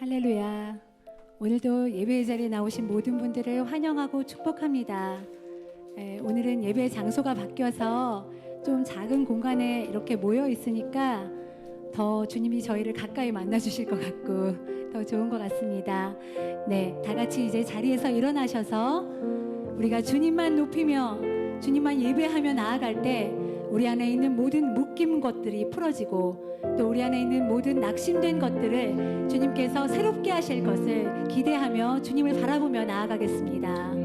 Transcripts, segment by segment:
할렐루야. 오늘도 예배의 자리에 나오신 모든 분들을 환영하고 축복합니다. 오늘은 예배 장소가 바뀌어서 좀 작은 공간에 이렇게 모여 있으니까 더 주님이 저희를 가까이 만나 주실 것 같고 더 좋은 것 같습니다. 네, 다 같이 이제 자리에서 일어나셔서 우리가 주님만 높이며 주님만 예배하며 나아갈 때 우리 안에 있는 모든 묶인 것들이 풀어지고 또 우리 안에 있는 모든 낙심된 것들을 주님께서 새롭게 하실 것을 기대하며 주님을 바라보며 나아가겠습니다.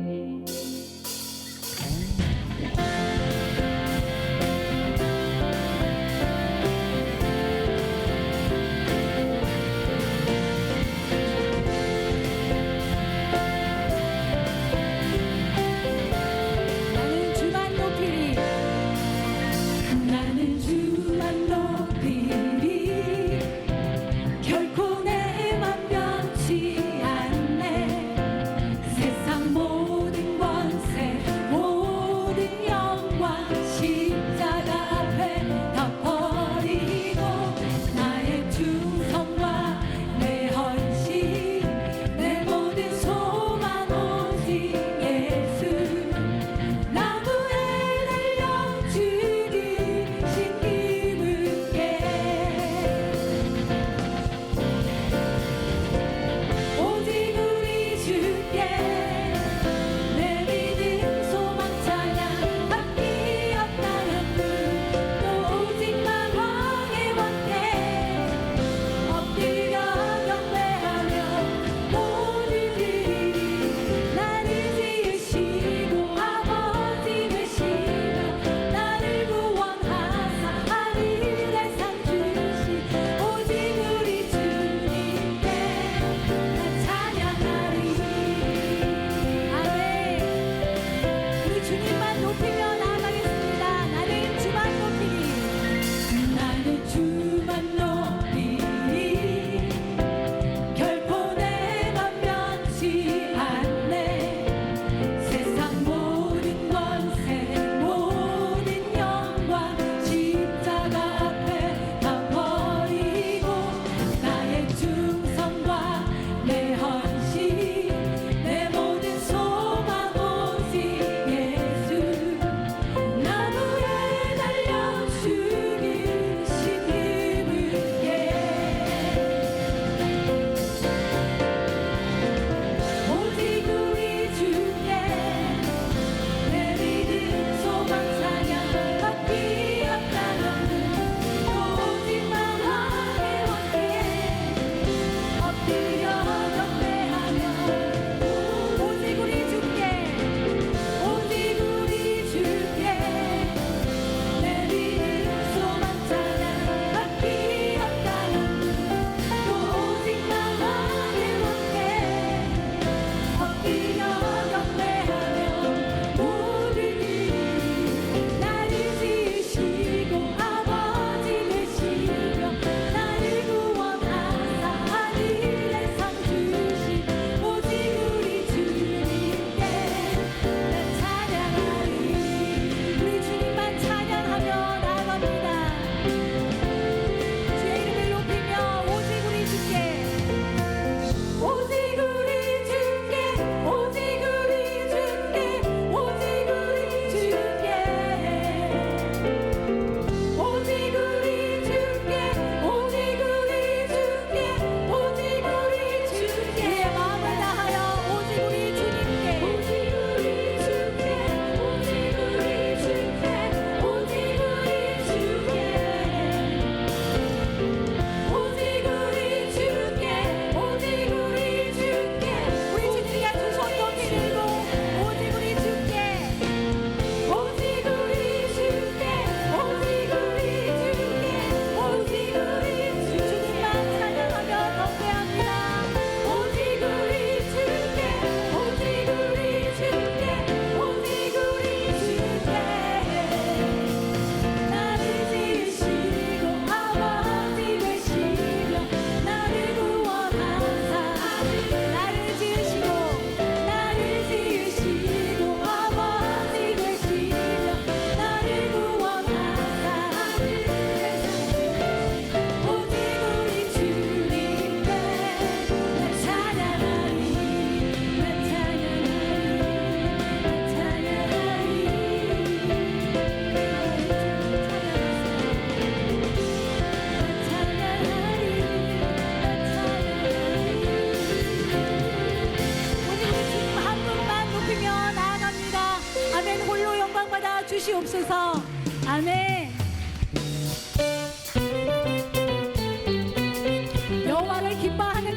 나는 주만 높이리. 나는 주만 높이리. 결코 내 맘 변치 않네. 세상 모든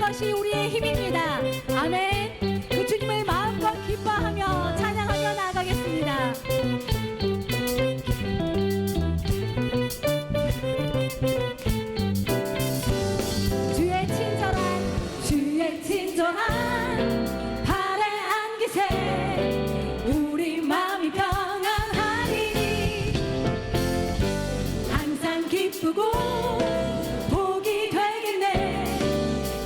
것이 우리의 힘입니다. 아멘. 그 주님을 마음껏 기뻐하며 찬양하며 나아가겠습니다. 주의 친절한 발에 안기세 우리 마음이 평안하리니 항상 기쁘고 복이 되겠네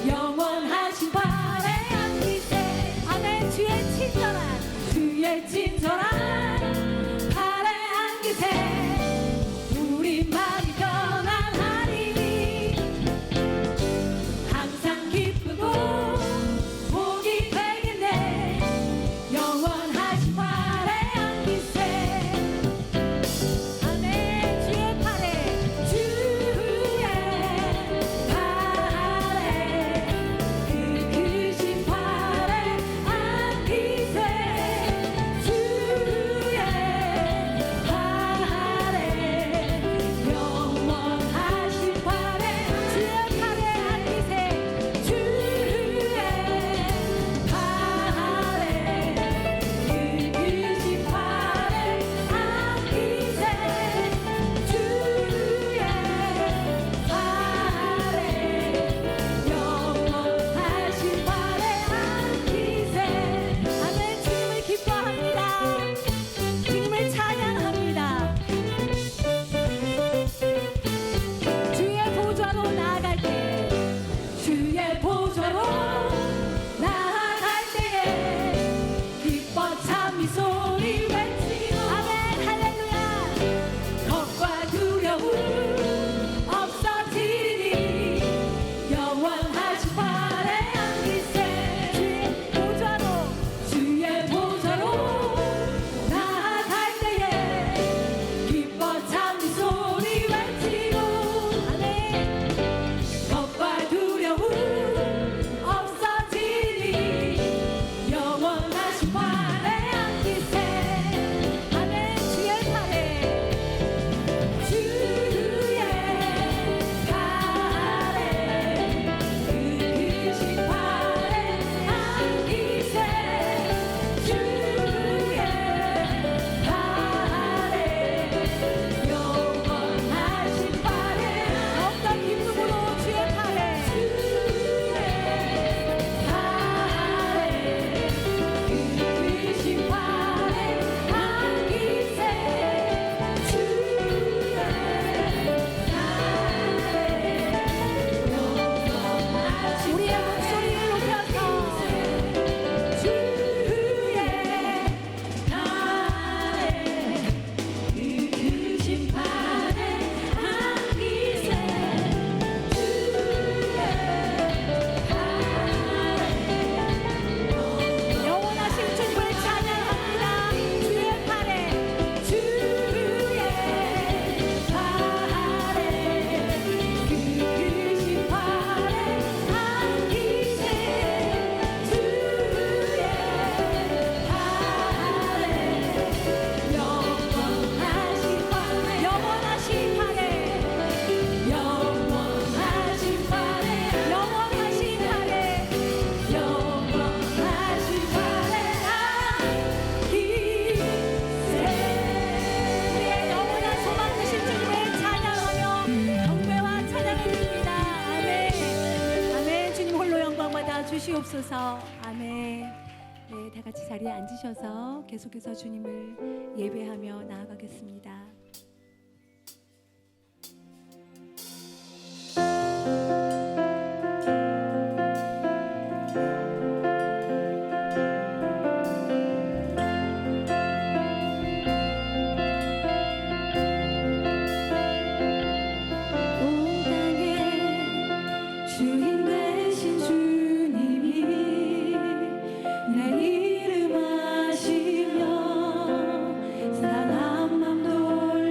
영원하신 발에 안기세 아멘. 주의 친절한 발에 안기세 우리 마음이 평안하리니 항상 기쁘고 복이 되겠네 영원하신 발에 안기세 아멘. 주의 발에 그 크신 발에 안기세 주의 발에 영원하신 발에 주의 발에 안기세 주의 발에 그 크신 발에 안기세 주의 발에 영원하신 발에 안기세 아멘. 주님을 기뻐합니다. 주님을 찬양합니다. 주의 보좌로 나아갈 때 주의 보좌로 나아갈 때에 기뻐 찬미 소리 외치고 아멘. 할렐루야. 겁과 두려움 없어지리니 영원하신 발에 안기세 주의 보좌로 나아갈 때에 기뻐 찬미 소리 외치고 아멘. 겁과 두려움 없어지니 영원하신 발에 안기세 아멘. 주의 발에 그 크신 발에 안기세 주의 발에 영원하신 발에 더욱더 기쁨으로 주의 발에 그 크신 발에 안기세 주의 우리의 목소리를 높여서 주의 발에 그 크신 발에 안기세 주의 발에 영원하신 주님을 찬양합니다. 주의 발에 그 크신 발에 안기세 주의 발에 영원하신 발에 영원하신 발에 영원하신 발에 영원하신 발에 영원하신 발에 안기세 우리의 영원한 소망 되신 주님을 찬양하며 경배와 찬양을 드립니다. 아멘. 아멘. 주님 홀로 영광 받아 주시옵소서. 아멘. 네, 다 같이 자리에 앉으셔서 계속해서 주님을 예배하며 나아가겠습니다. 온 땅에 주인 되신 주님이 내 이름 아시며 사랑한 맘 돌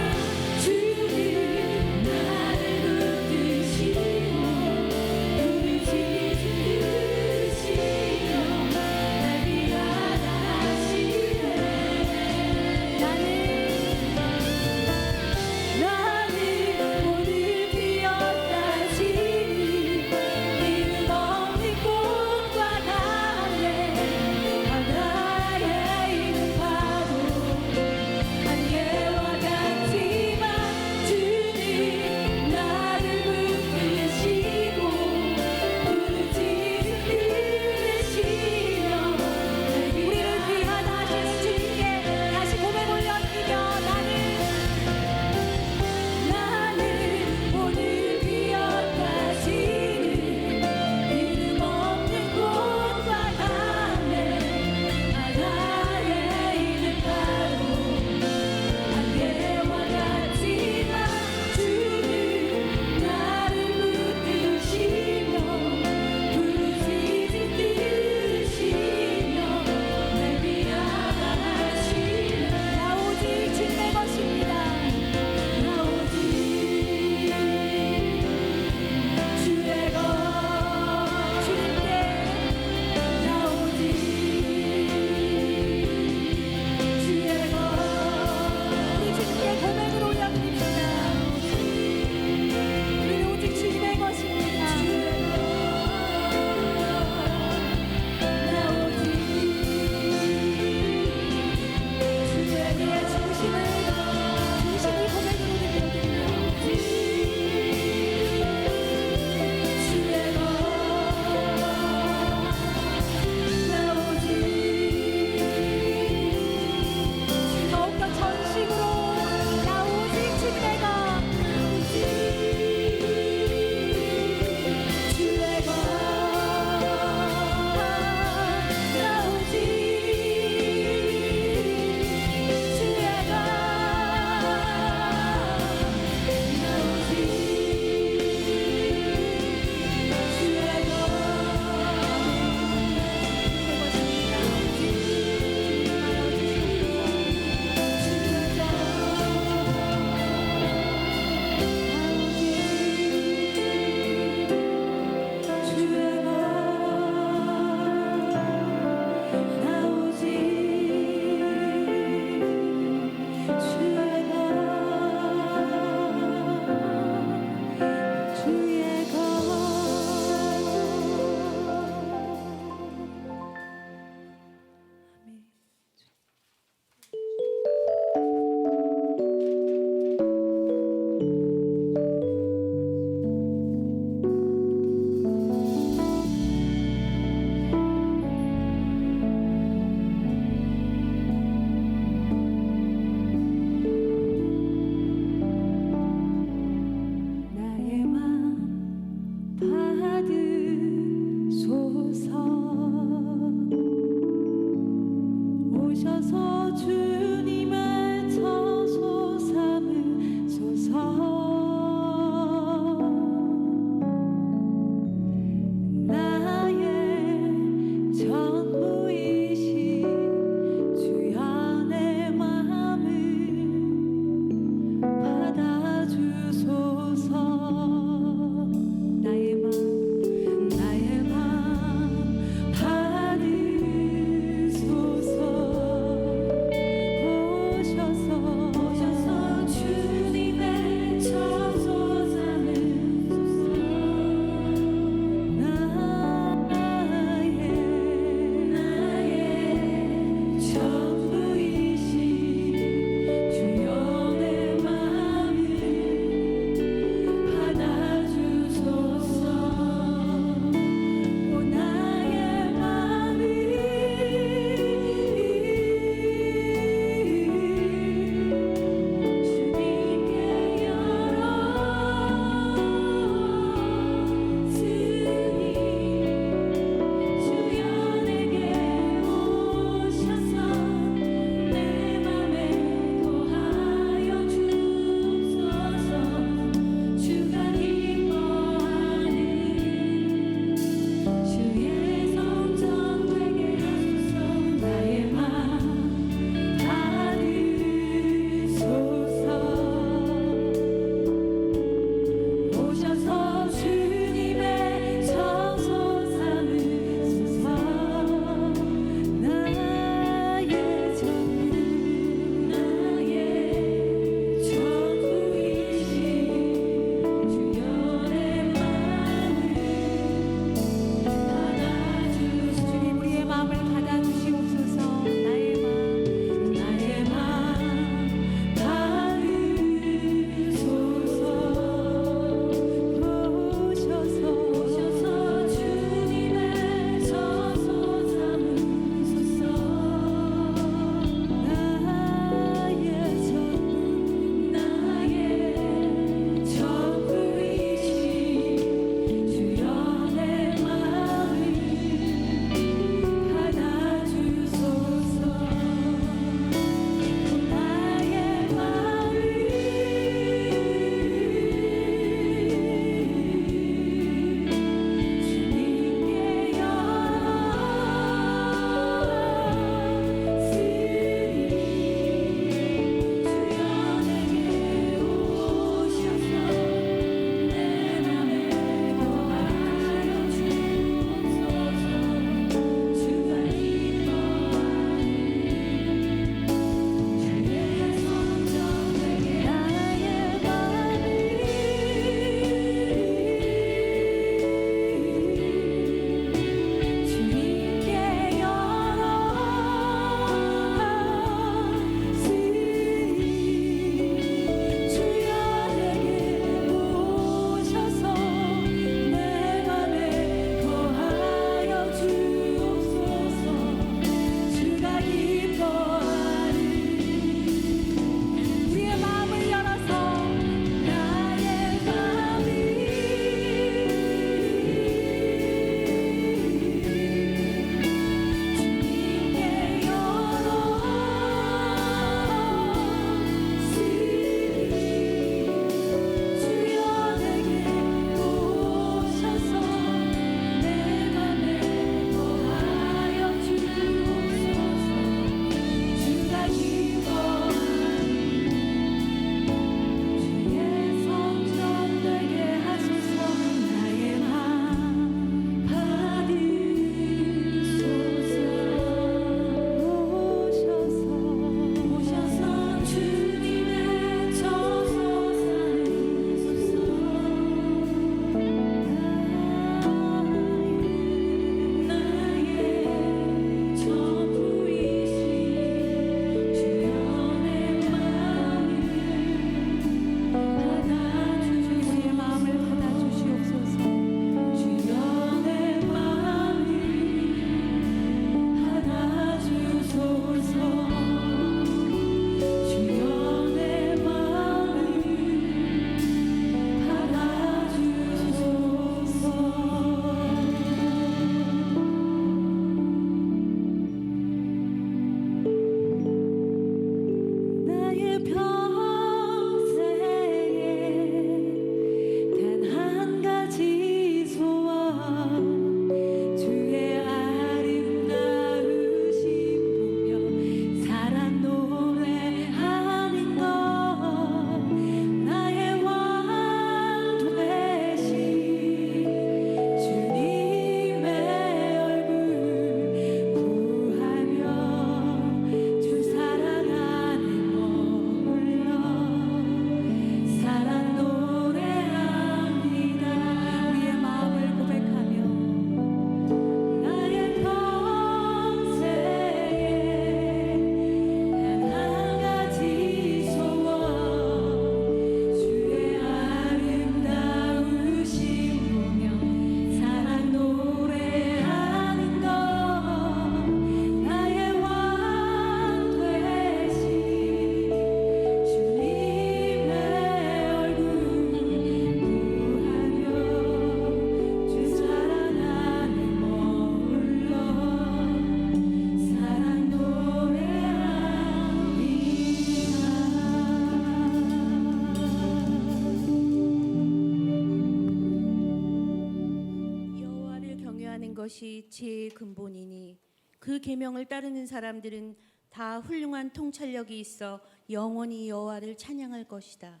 것이 지혜의 근본이니 그 계명을 따르는 사람들은 다 훌륭한 통찰력이 있어 영원히 여호와를 찬양할 것이다.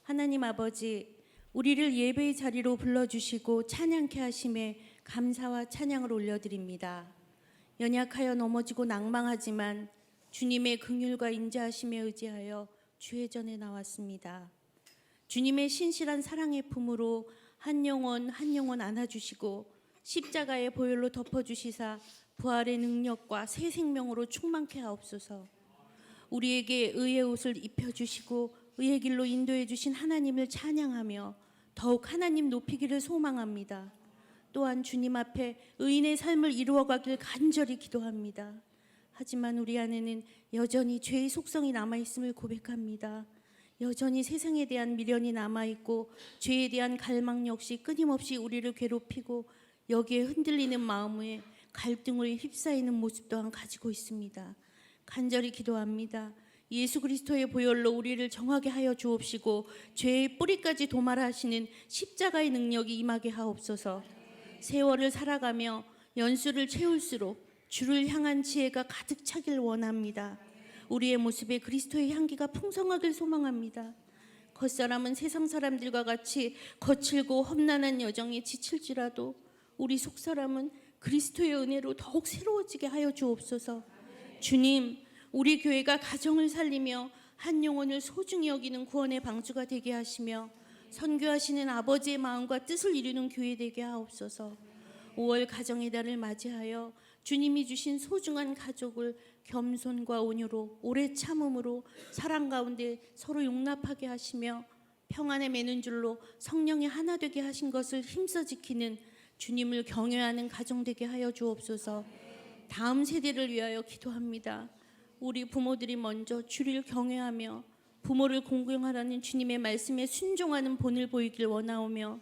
하나님 아버지, 우리를 예배의 자리로 불러주시고 찬양케 하심에 감사와 찬양을 올려드립니다. 연약하여 넘어지고 낭망하지만 주님의 긍휼과 인자하심에 의지하여 주의 전에 나왔습니다. 주님의 신실한 사랑의 품으로 한 영혼 한 영혼 안아주시고 십자가의 보혈로 덮어주시사 부활의 능력과 새 생명으로 충만케 하옵소서. 우리에게 의의 옷을 입혀주시고 의의 길로 인도해 주신 하나님을 찬양하며 더욱 하나님 높이기를 소망합니다. 또한 주님 앞에 의인의 삶을 이루어가길 간절히 기도합니다. 하지만 우리 안에는 여전히 죄의 속성이 남아있음을 고백합니다. 여전히 세상에 대한 미련이 남아있고 죄에 대한 갈망 역시 끊임없이 우리를 괴롭히고 여기에 흔들리는 마음에 갈등을 휩싸이는 모습 또한 가지고 있습니다. 간절히 기도합니다. 예수 그리스도의 보혈로 우리를 정하게 하여 주옵시고 죄의 뿌리까지 도말하시는 십자가의 능력이 임하게 하옵소서. 세월을 살아가며 연수를 채울수록 주를 향한 지혜가 가득 차길 원합니다. 우리의 모습에 그리스도의 향기가 풍성하길 소망합니다. 겉사람은 세상 사람들과 같이 거칠고 험난한 여정에 지칠지라도 우리 속사람은 그리스도의 은혜로 더욱 새로워지게 하여 주옵소서. 주님, 우리 교회가 가정을 살리며 한 영혼을 소중히 여기는 구원의 방주가 되게 하시며 선교하시는 아버지의 마음과 뜻을 이루는 교회 되게 하옵소서. 5월 가정의 달을 맞이하여 주님이 주신 소중한 가족을 겸손과 온유로 오래 참음으로 사랑 가운데 서로 용납하게 하시며 평안에 매는 줄로 성령이 하나 되게 하신 것을 힘써 지키는 주님을 경외하는 가정 되게 하여 주옵소서. 다음 세대를 위하여 기도합니다. 우리 부모들이 먼저 주를 경외하며 부모를 공경하라는 주님의 말씀에 순종하는 본을 보이길 원하오며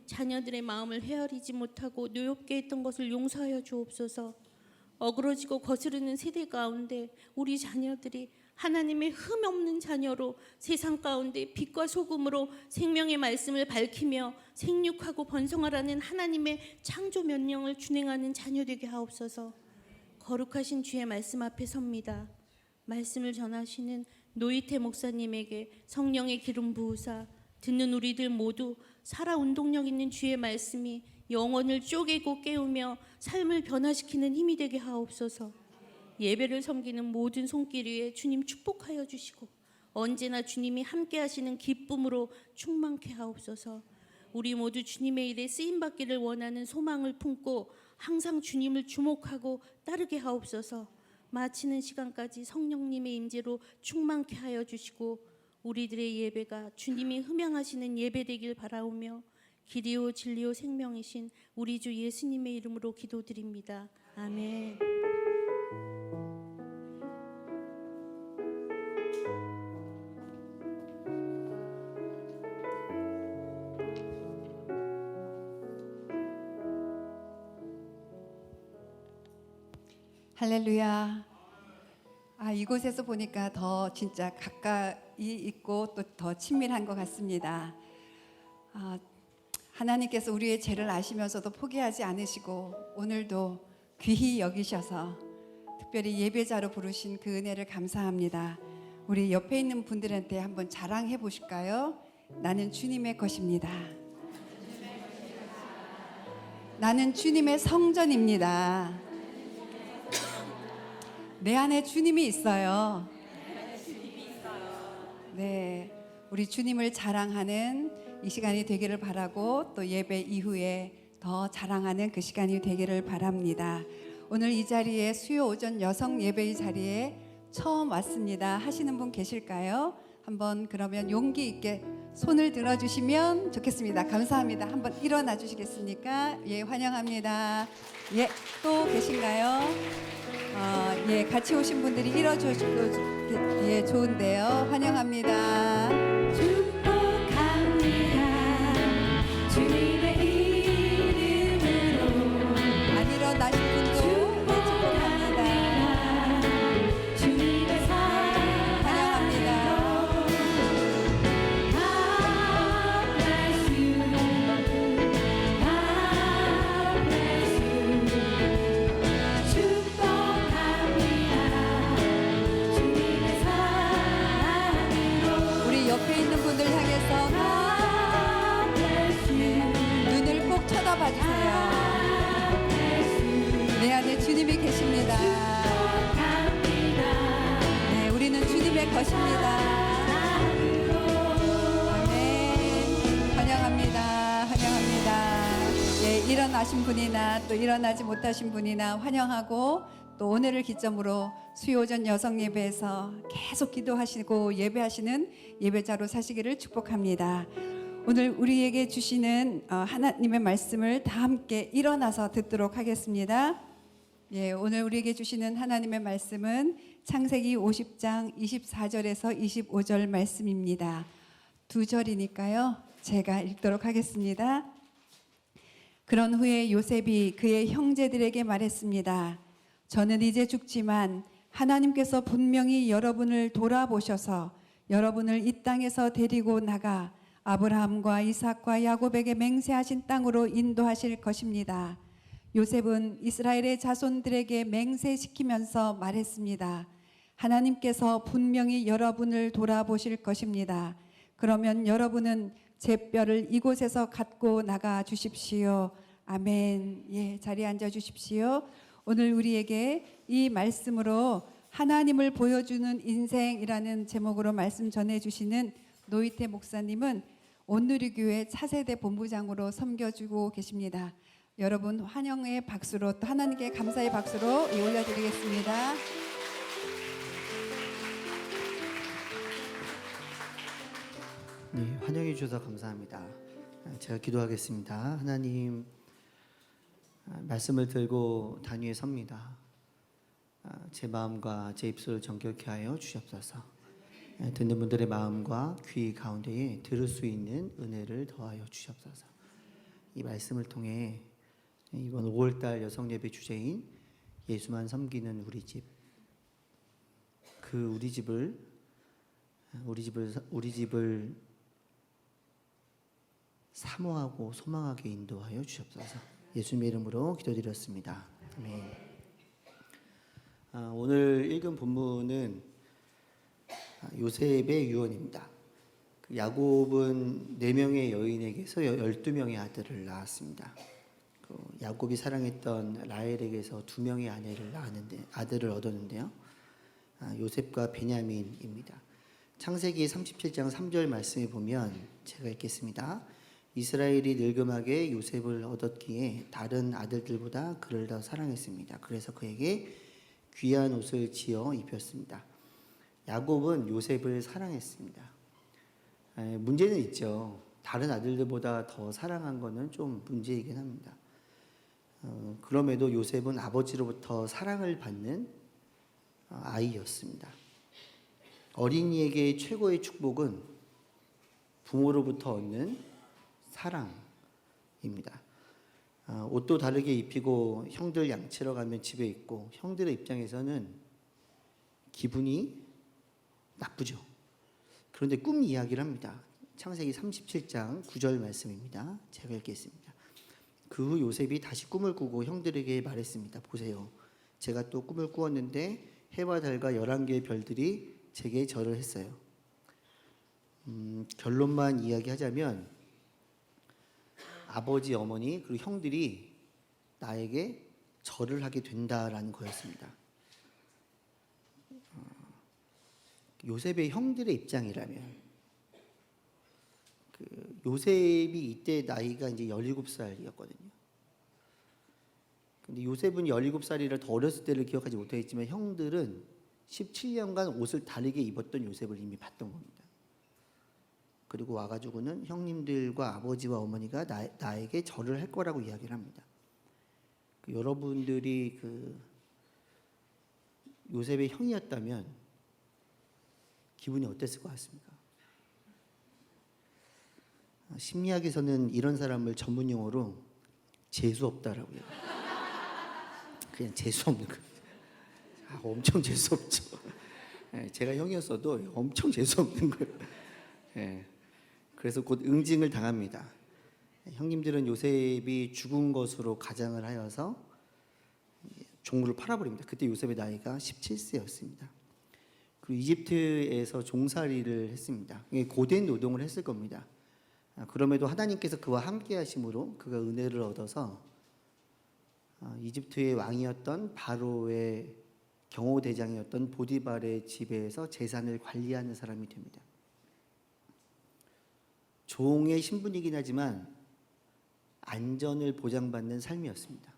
자녀들의 마음을 헤아리지 못하고 노엽게 했던 것을 용서하여 주옵소서. 어그러지고 거스르는 세대 가운데 우리 자녀들이 하나님의 흠 없는 자녀로 세상 가운데 빛과 소금으로 생명의 말씀을 밝히며 생육하고 번성하라는 하나님의 창조 명령을 준행하는 자녀 되게 하옵소서. 거룩하신 주의 말씀 앞에 섭니다. 말씀을 전하시는 노이태 목사님에게 성령의 기름 부으사 듣는 우리들 모두 살아 운동력 있는 주의 말씀이 영혼을 쪼개고 깨우며 삶을 변화시키는 힘이 되게 하옵소서. 예배를 섬기는 모든 손길 위에 주님 축복하여 주시고 언제나 주님이 함께 하시는 기쁨으로 충만케 하옵소서. 우리 모두 주님의 일에 쓰임받기를 원하는 소망을 품고 항상 주님을 주목하고 따르게 하옵소서. 마치는 시간까지 성령님의 임재로 충만케 하여 주시고 우리들의 예배가 주님이 흠양하시는 예배 되길 바라오며 길이요 진리요 생명이신 우리 주 예수님의 이름으로 기도드립니다. 아멘. 할렐루야. 이곳에서 보니까 더 진짜 가까이 있고 또 더 친밀한 것 같습니다. 하나님께서 우리의 죄를 아시면서도 포기하지 않으시고 오늘도 귀히 여기셔서 특별히 예배자로 부르신 그 은혜를 감사합니다. 우리 옆에 있는 분들한테 한번 자랑해 보실까요? 나는 주님의 것입니다. 나는 주님의 성전입니다. 내 안에 주님이 있어요. 네, 우리 주님을 자랑하는 이 시간이 되기를 바라고 또 예배 이후에 더 자랑하는 그 시간이 되기를 바랍니다. 오늘 이 자리에 수요 오전 여성 예배의 자리에 처음 왔습니다 하시는 분 계실까요? 한번 그러면 용기 있게 손을 들어주시면 좋겠습니다. 감사합니다. 한번 일어나 주시겠습니까? 예, 환영합니다. 예, 또 계신가요? 예, 같이 오신 분들이 일어주시고 예, 좋은데요. 환영합니다. 축복합니다. 주님의 이름으로 안 일어나신 분도 축복합니다. 주님의 사랑 환영합니다. God bless you. God bless you. 것입니다. 아멘. 환영합니다. 환영합니다. 예, 일어나신 분이나 또 일어나지 못하신 분이나 환영하고, 또 오늘을 기점으로 수요오전 여성 예배에서 계속 기도하시고 예배하시는 예배자로 사시기를 축복합니다. 오늘 우리에게 주시는 하나님의 말씀을 다 함께 일어나서 듣도록 하겠습니다. 예, 오늘 우리에게 주시는 하나님의 말씀은 창세기 50장 24절에서 25절 말씀입니다. 두 절이니까요, 제가 읽도록 하겠습니다. 그런 후에 요셉이 그의 형제들에게 말했습니다. 저는 이제 죽지만 하나님께서 분명히 여러분을 돌아보셔서 여러분을 이 땅에서 데리고 나가 아브라함과 이삭과 야곱에게 맹세하신 땅으로 인도하실 것입니다. 요셉은 이스라엘의 자손들에게 맹세시키면서 말했습니다. 하나님께서 분명히 여러분을 돌아보실 것입니다. 그러면 여러분은 제 뼈를 이곳에서 갖고 나가 주십시오. 아멘. 예, 자리에 앉아 주십시오. 오늘 우리에게 이 말씀으로 하나님을 보여주는 인생이라는 제목으로 말씀 전해주시는 노이태 목사님은 온누리교회 차세대 본부장으로 섬겨주고 계십니다. 여러분 환영의 박수로, 또 하나님께 감사의 박수로 올려드리겠습니다. 네, 환영해 주셔서 감사합니다. 제가 기도하겠습니다. 하나님, 말씀을 들고 단위에 섭니다. 제 마음과 제 입술을 정결케 하여 주시옵소서. 듣는 분들의 마음과 귀 가운데에 들을 수 있는 은혜를 더하여 주시옵소서. 이 말씀을 통해 이번 5월달 여성예배 주제인 예수만 섬기는 우리 집, 그 우리 집을 사모하고 소망하게 인도하여 주시옵소서. 예수님의 이름으로 기도드렸습니다. 아멘. 오늘 읽은 본문은 요셉의 유언입니다. 야곱은 4명의 여인에게서 12명의 아들을 낳았습니다. 야곱이 사랑했던 라헬에게서 2명의 아들을 얻었는데요. 요셉과 베냐민입니다. 창세기 37장 3절 말씀에 보면, 제가 읽겠습니다. 이스라엘이 늙음하게 요셉을 얻었기에 다른 아들들보다 그를 더 사랑했습니다. 그래서 그에게 귀한 옷을 지어 입혔습니다. 야곱은 요셉을 사랑했습니다. 문제는 있죠. 다른 아들들보다 더 사랑한 것은 좀 문제이긴 합니다. 그럼에도 요셉은 아버지로부터 사랑을 받는 아이였습니다. 어린이에게 최고의 축복은 부모로부터 얻는 사랑입니다. 옷도 다르게 입히고 형들 양치러 가면 집에 있고, 형들의 입장에서는 기분이 나쁘죠. 그런데 꿈 이야기를 합니다. 창세기 37장 9절 말씀입니다. 제가 읽겠습니다. 그 후 요셉이 다시 꿈을 꾸고 형들에게 말했습니다. 보세요, 제가 또 꿈을 꾸었는데 해와 달과 11개의 별들이 제게 절을 했어요. 결론만 이야기하자면 아버지, 어머니 그리고 형들이 나에게 절을 하게 된다라는 거였습니다. 요셉의 형들의 입장이라면, 요셉이 이때 나이가 이제 17살이었거든요. 근데 요셉은 17살이라 더 어렸을 때를 기억하지 못하겠지만, 형들은 17년간 옷을 다르게 입었던 요셉을 이미 봤던 겁니다. 그리고 와가지고는 형님들과 아버지와 어머니가 나에게 절을 할 거라고 이야기를 합니다. 여러분들이 요셉의 형이었다면 기분이 어땠을 것 같습니까? 심리학에서는 이런 사람을 전문 용어로 재수 없다라고 해요. 그냥 재수 없는 거예요. 엄청 재수 없죠. 제가 형이었어도 엄청 재수 없는 거예요. 그래서 곧 응징을 당합니다. 형님들은 요셉이 죽은 것으로 가장을 하여서 종물을 팔아버립니다. 그때 요셉의 나이가 17세였습니다. 그리고 이집트에서 종살이를 했습니다. 고된 노동을 했을 겁니다. 그럼에도 하나님께서 그와 함께 하심으로 그가 은혜를 얻어서 이집트의 왕이었던 바로의 경호대장이었던 보디발의 집에서 재산을 관리하는 사람이 됩니다. 종의 신분이긴 하지만 안전을 보장받는 삶이었습니다.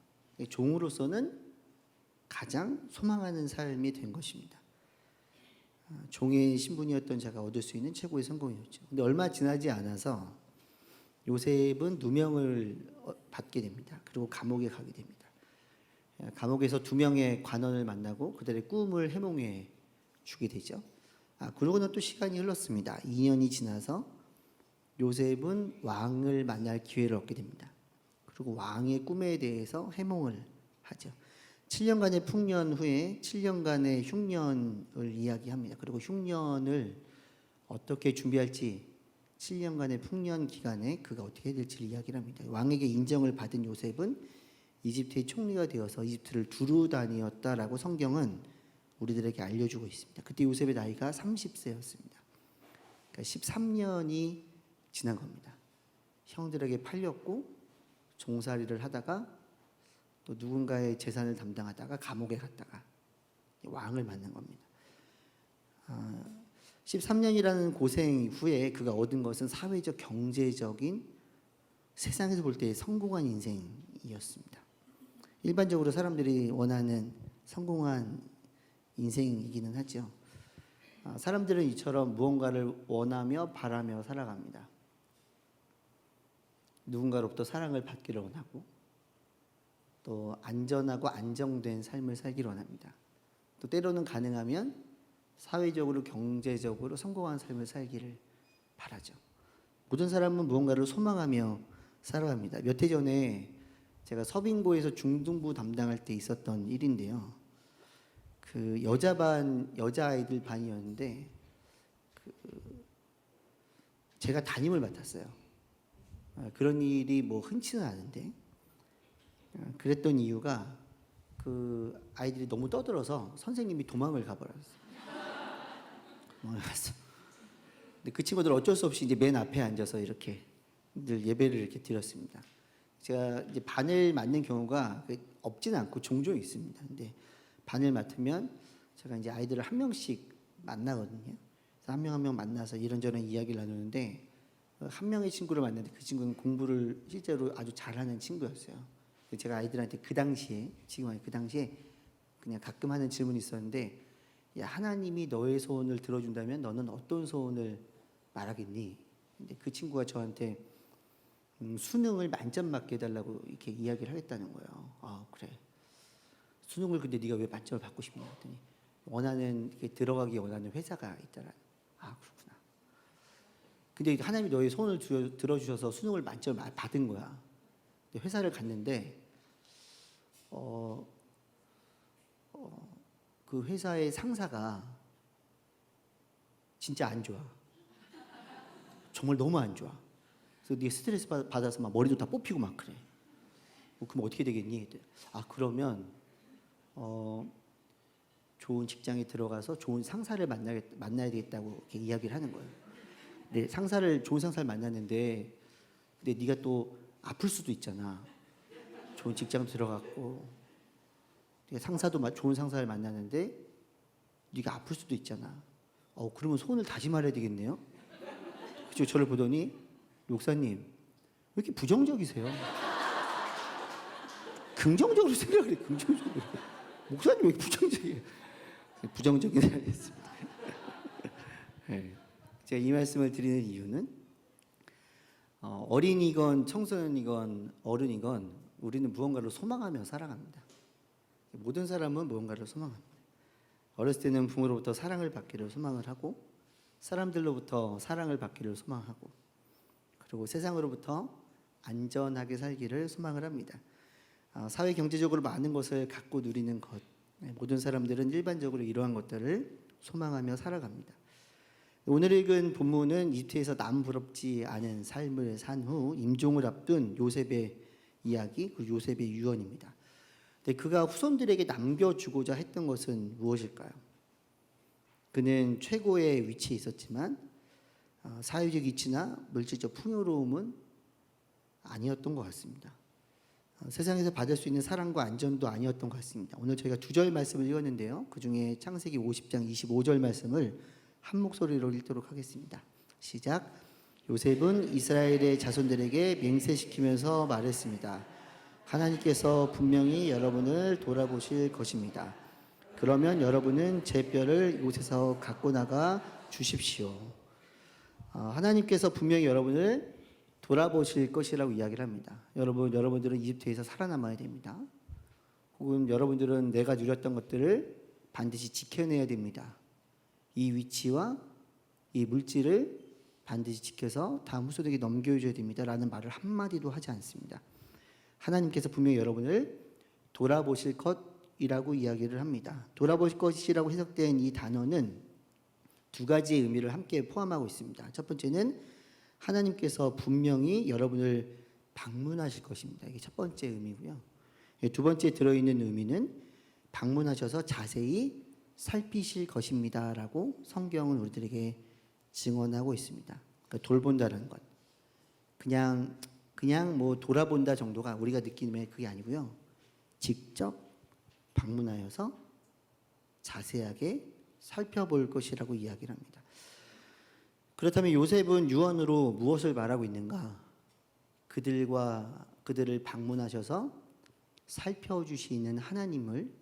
종으로서는 가장 소망하는 삶이 된 것입니다. 종의 신분이었던 자가 얻을 수 있는 최고의 성공이었죠. 근데 얼마 지나지 않아서 요셉은 누명을 받게 됩니다. 그리고 감옥에 가게 됩니다. 감옥에서 2명의 관원을 만나고 그들의 꿈을 해몽해 주게 되죠. 그러고는 또 시간이 흘렀습니다. 2년이 지나서 요셉은 왕을 만날 기회를 얻게 됩니다. 그리고 왕의 꿈에 대해서 해몽을 하죠. 7년간의 풍년 후에 7년간의 흉년을 이야기합니다. 그리고 흉년을 어떻게 준비할지 7년간의 풍년 기간에 그가 어떻게 될지를 이야기를 합니다. 왕에게 인정을 받은 요셉은 이집트의 총리가 되어서 이집트를 두루 다니었다라고 성경은 우리들에게 알려주고 있습니다. 그때 요셉의 나이가 30세였습니다. 그러니까 13년이 지난 겁니다. 형들에게 팔렸고 종살이를 하다가 또 누군가의 재산을 담당하다가 감옥에 갔다가 왕을 만난 겁니다. 13년이라는 고생 후에 그가 얻은 것은 사회적 경제적인 세상에서 볼 때 성공한 인생이었습니다. 일반적으로 사람들이 원하는 성공한 인생이기는 하죠. 사람들은 이처럼 무언가를 원하며 바라며 살아갑니다. 누군가로부터 사랑을 받기를 원하고 또 안전하고 안정된 삶을 살기를 원합니다. 또 때로는 가능하면 사회적으로 경제적으로 성공한 삶을 살기를 바라죠. 모든 사람은 무언가를 소망하며 살아갑니다. 몇 해 전에 제가 서빙고에서 중등부 담당할 때 있었던 일인데요. 그 여자아이들 반이었는데 제가 담임을 맡았어요. 그런 일이 뭐 흔치는 않은데 그랬던 이유가 그 아이들이 너무 떠들어서 선생님이 도망을 가버렸어요. 근데 그 친구들 어쩔 수 없이 이제 맨 앞에 앉아서 이렇게 늘 예배를 이렇게 드렸습니다. 제가 이제 반을 맡는 경우가 없지는 않고 종종 있습니다. 근데 반을 맡으면 제가 이제 아이들을 한 명씩 만나거든요. 그래서 한 명 한 명 만나서 이런저런 이야기를 나누는데 한 명의 친구를 만났는데 그 친구는 공부를 실제로 아주 잘하는 친구였어요. 제가 아이들한테 그 당시에 지금 아니 그 당시에 그냥 가끔 하는 질문이 있었는데 야, 하나님이 너의 소원을 들어준다면 너는 어떤 소원을 말하겠니? 근데 그 친구가 저한테 수능을 만점 맞게 해달라고 이렇게 이야기를 하겠다는 거예요. 아 그래. 수능을 근데 네가 왜 만점을 받고 싶냐 했더니 원하는 들어가기 원하는 회사가 있더라. 아 그렇구나. 근데 하나님이 너의 소원을 들어주셔서 수능을 만점을 받은 거야. 근데 회사를 갔는데 그 회사의 상사가 진짜 안 좋아. 정말 너무 안 좋아. 그래서 네가 스트레스 받아서 막 머리도 다 뽑히고 막 그래. 그럼 어떻게 되겠니? 아 그러면 좋은 직장에 들어가서 좋은 상사를 만나야 되겠다고 이렇게 이야기를 하는 거예요. 근데 좋은 상사를 만났는데 근데 네가 또 아플 수도 있잖아. 좋은 직장 들어갔고 상사도 좋은 상사를 만나는데 네가 아플 수도 있잖아. 그러면 소원을 다시 말해야 되겠네요. 그죠? 저를 보더니 목사님 왜 이렇게 부정적이세요? 긍정적으로 생각을 해. 긍정적으로. 목사님 왜 이렇게 부정적이에요? 부정적인 사람이었습니다. 네. 제가 이 말씀을 드리는 이유는 어린이건 청소년이건 어른이건 우리는 무언가를 소망하며 살아갑니다. 모든 사람은 무언가를 소망합니다. 어렸을 때는 부모로부터 사랑을 받기를 소망을 하고 사람들로부터 사랑을 받기를 소망하고 그리고 세상으로부터 안전하게 살기를 소망을 합니다. 사회 경제적으로 많은 것을 갖고 누리는 것 모든 사람들은 일반적으로 이러한 것들을 소망하며 살아갑니다. 오늘 읽은 본문은 이집트에서 남부럽지 않은 삶을 산 후 임종을 앞둔 요셉의 이야기, 그 요셉의 유언입니다. 근데 그가 후손들에게 남겨주고자 했던 것은 무엇일까요? 그는 최고의 위치에 있었지만 사회적 이치나 물질적 풍요로움은 아니었던 것 같습니다. 세상에서 받을 수 있는 사랑과 안전도 아니었던 것 같습니다. 오늘 저희가 두 절 말씀을 읽었는데요. 그 중에 창세기 50장 25절 말씀을 한 목소리로 읽도록 하겠습니다. 시작. 요셉은 이스라엘의 자손들에게 맹세시키면서 말했습니다. 하나님께서 분명히 여러분을 돌아보실 것입니다. 그러면 여러분은 제 뼈를 이곳에서 갖고 나가 주십시오. 하나님께서 분명히 여러분을 돌아보실 것이라고 이야기를 합니다. 여러분들은 이집트에서 살아남아야 됩니다. 혹은 여러분들은 내가 누렸던 것들을 반드시 지켜내야 됩니다. 이 위치와 이 물질을 반드시 지켜서 다음 후손에게 넘겨줘야 됩니다. 라는 말을 한마디도 하지 않습니다. 하나님께서 분명히 여러분을 돌아보실 것이라고 이야기를 합니다. 돌아보실 것이라고 해석된 이 단어는 두 가지의 의미를 함께 포함하고 있습니다. 첫 번째는 하나님께서 분명히 여러분을 방문하실 것입니다. 이게 첫 번째 의미고요. 두 번째 들어있는 의미는 방문하셔서 자세히 살피실 것입니다라고 성경은 우리들에게 증언하고 있습니다. 그러니까 돌본다는 것, 그냥 뭐 돌아본다 정도가 우리가 느끼는 그게 아니고요. 직접 방문하여서 자세하게 살펴볼 것이라고 이야기를 합니다. 그렇다면 요셉은 유언으로 무엇을 말하고 있는가? 그들을 방문하셔서 살펴주시는 하나님을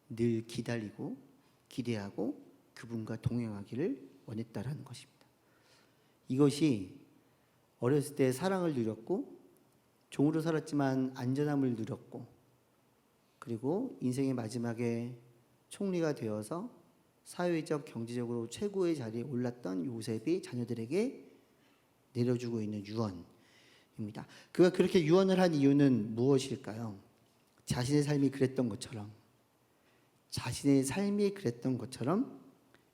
늘 기다리고 기대하고 그분과 동행하기를 원했다라는 것입니다. 이것이 어렸을 때 사랑을 누렸고 종으로 살았지만 안전함을 누렸고 그리고 인생의 마지막에 총리가 되어서 사회적 경제적으로 최고의 자리에 올랐던 요셉이 자녀들에게 내려주고 있는 유언입니다. 그가 그렇게 유언을 한 이유는 무엇일까요? 자신의 삶이 그랬던 것처럼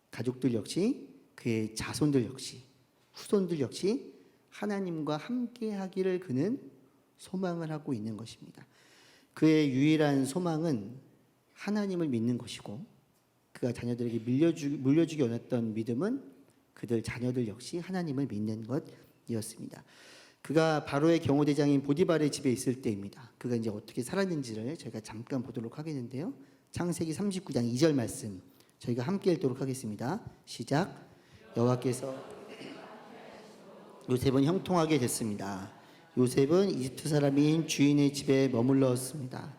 가족들 역시 그의 자손들 역시 후손들 역시 하나님과 함께 하기를 그는 소망을 하고 있는 것입니다. 그의 유일한 소망은 하나님을 믿는 것이고 그가 자녀들에게 물려주기 원했던 믿음은 그들 자녀들 역시 하나님을 믿는 것이었습니다. 그가 바로의 경호대장인 보디발의 집에 있을 때입니다. 그가 이제 어떻게 살았는지를 저희가 잠깐 보도록 하겠는데요. 창세기 39장 2절 말씀 저희가 함께 읽도록 하겠습니다. 시작. 여호와께서 요셉은 형통하게 됐습니다. 요셉은 이집트 사람인 주인의 집에 머물렀습니다.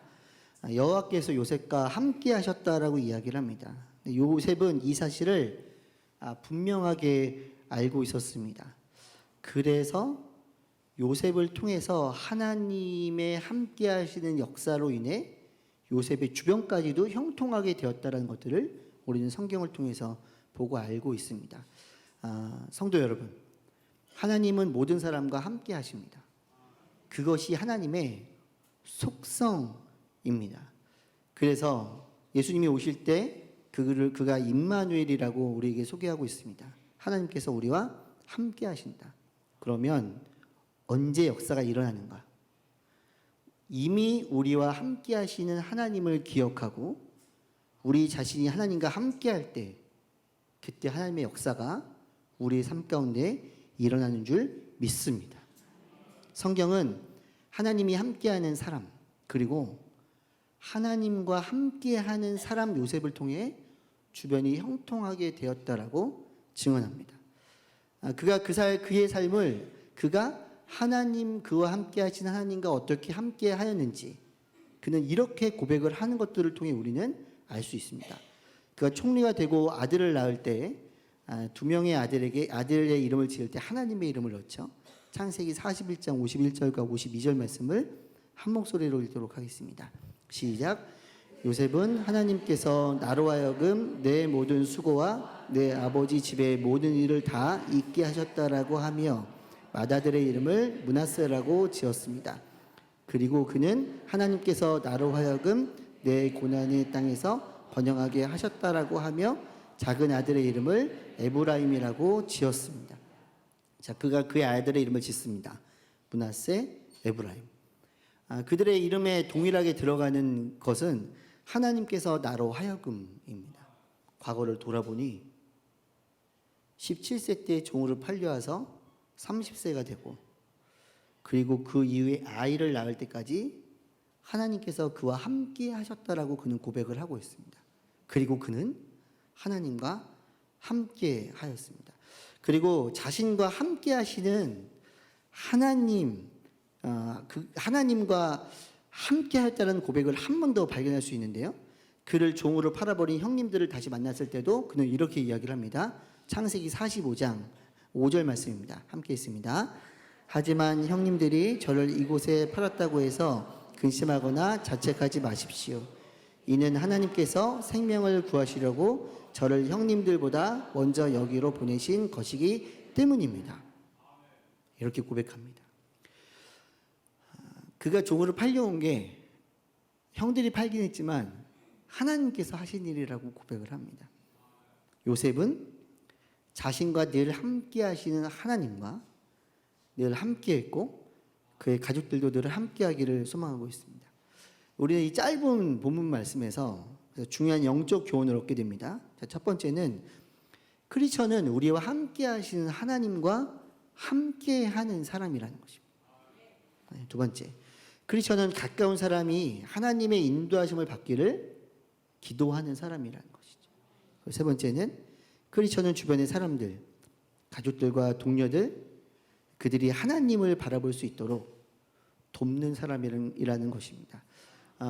여호와께서 요셉과 함께 하셨다라고 이야기를 합니다. 요셉은 이 사실을 분명하게 알고 있었습니다. 그래서 요셉을 통해서 하나님의 함께 하시는 역사로 인해 요셉의 주변까지도 형통하게 되었다는 것들을 우리는 성경을 통해서 보고 알고 있습니다. 성도 여러분, 하나님은 모든 사람과 함께 하십니다. 그것이 하나님의 속성입니다. 그래서 예수님이 오실 때 그가 임마누엘이라고 우리에게 소개하고 있습니다. 하나님께서 우리와 함께 하신다. 그러면 언제 역사가 일어나는가? 이미 우리와 함께 하시는 하나님을 기억하고 우리 자신이 하나님과 함께 할 때 그때 하나님의 역사가 우리의 삶 가운데 일어나는 줄 믿습니다. 성경은 하나님이 함께하는 사람 그리고 하나님과 함께하는 사람 요셉을 통해 주변이 형통하게 되었다라고 증언합니다. 그의 삶을 그가 그와 함께하신 하나님과 어떻게 함께하였는지 그는 이렇게 고백을 하는 것들을 통해 우리는 알 수 있습니다. 그가 총리가 되고 아들을 낳을 때 두 명의 아들의 이름을 지을 때 하나님의 이름을 넣죠. 창세기 41장 51절과 52절 말씀을 한 목소리로 읽도록 하겠습니다. 시작. 요셉은 하나님께서 나로 하여금 내 모든 수고와 내 아버지 집의 모든 일을 다 잊게 하셨다라고 하며 맏아들의 이름을 므낫세라고 지었습니다. 그리고 그는 하나님께서 나로 하여금 내 고난의 땅에서 번영하게 하셨다라고 하며 작은 아들의 이름을 에브라임이라고 지었습니다. 자, 그가 그의 아들의 이름을 짓습니다. 므낫세, 에브라임. 그들의 이름에 동일하게 들어가는 것은 하나님께서 나로 하여금입니다. 과거를 돌아보니 17세 때 종으로 팔려와서 30세가 되고 그리고 그 이후에 아이를 낳을 때까지 하나님께서 그와 함께 하셨다라고 그는 고백을 하고 있습니다. 그리고 그는 하나님과 함께 하였습니다. 그리고 자신과 함께 하시는 하나님, 그 하나님과 함께 하였다는 고백을 한 번 더 발견할 수 있는데요. 그를 종으로 팔아버린 형님들을 다시 만났을 때도 그는 이렇게 이야기를 합니다. 창세기 45장 5절 말씀입니다. 함께 있습니다. 하지만 형님들이 저를 이곳에 팔았다고 해서 근심하거나 자책하지 마십시오. 이는 하나님께서 생명을 구하시려고 저를 형님들보다 먼저 여기로 보내신 것이기 때문입니다. 이렇게 고백합니다. 그가 종으로 팔려온 게 형들이 팔긴 했지만 하나님께서 하신 일이라고 고백을 합니다. 요셉은 자신과 늘 함께 하시는 하나님과 늘 함께 했고 그의 가족들도 늘 함께 하기를 소망하고 있습니다. 우리는 이 짧은 본문 말씀에서 중요한 영적 교훈을 얻게 됩니다. 첫 번째는 크리스천은 우리와 함께 하시는 하나님과 함께 하는 사람이라는 것입니다. 두 번째, 크리스천은 가까운 사람이 하나님의 인도하심을 받기를 기도하는 사람이라는 것이죠. 세 번째는 크리스천은 주변의 사람들, 가족들과 동료들, 그들이 하나님을 바라볼 수 있도록 돕는 사람이라는 것입니다.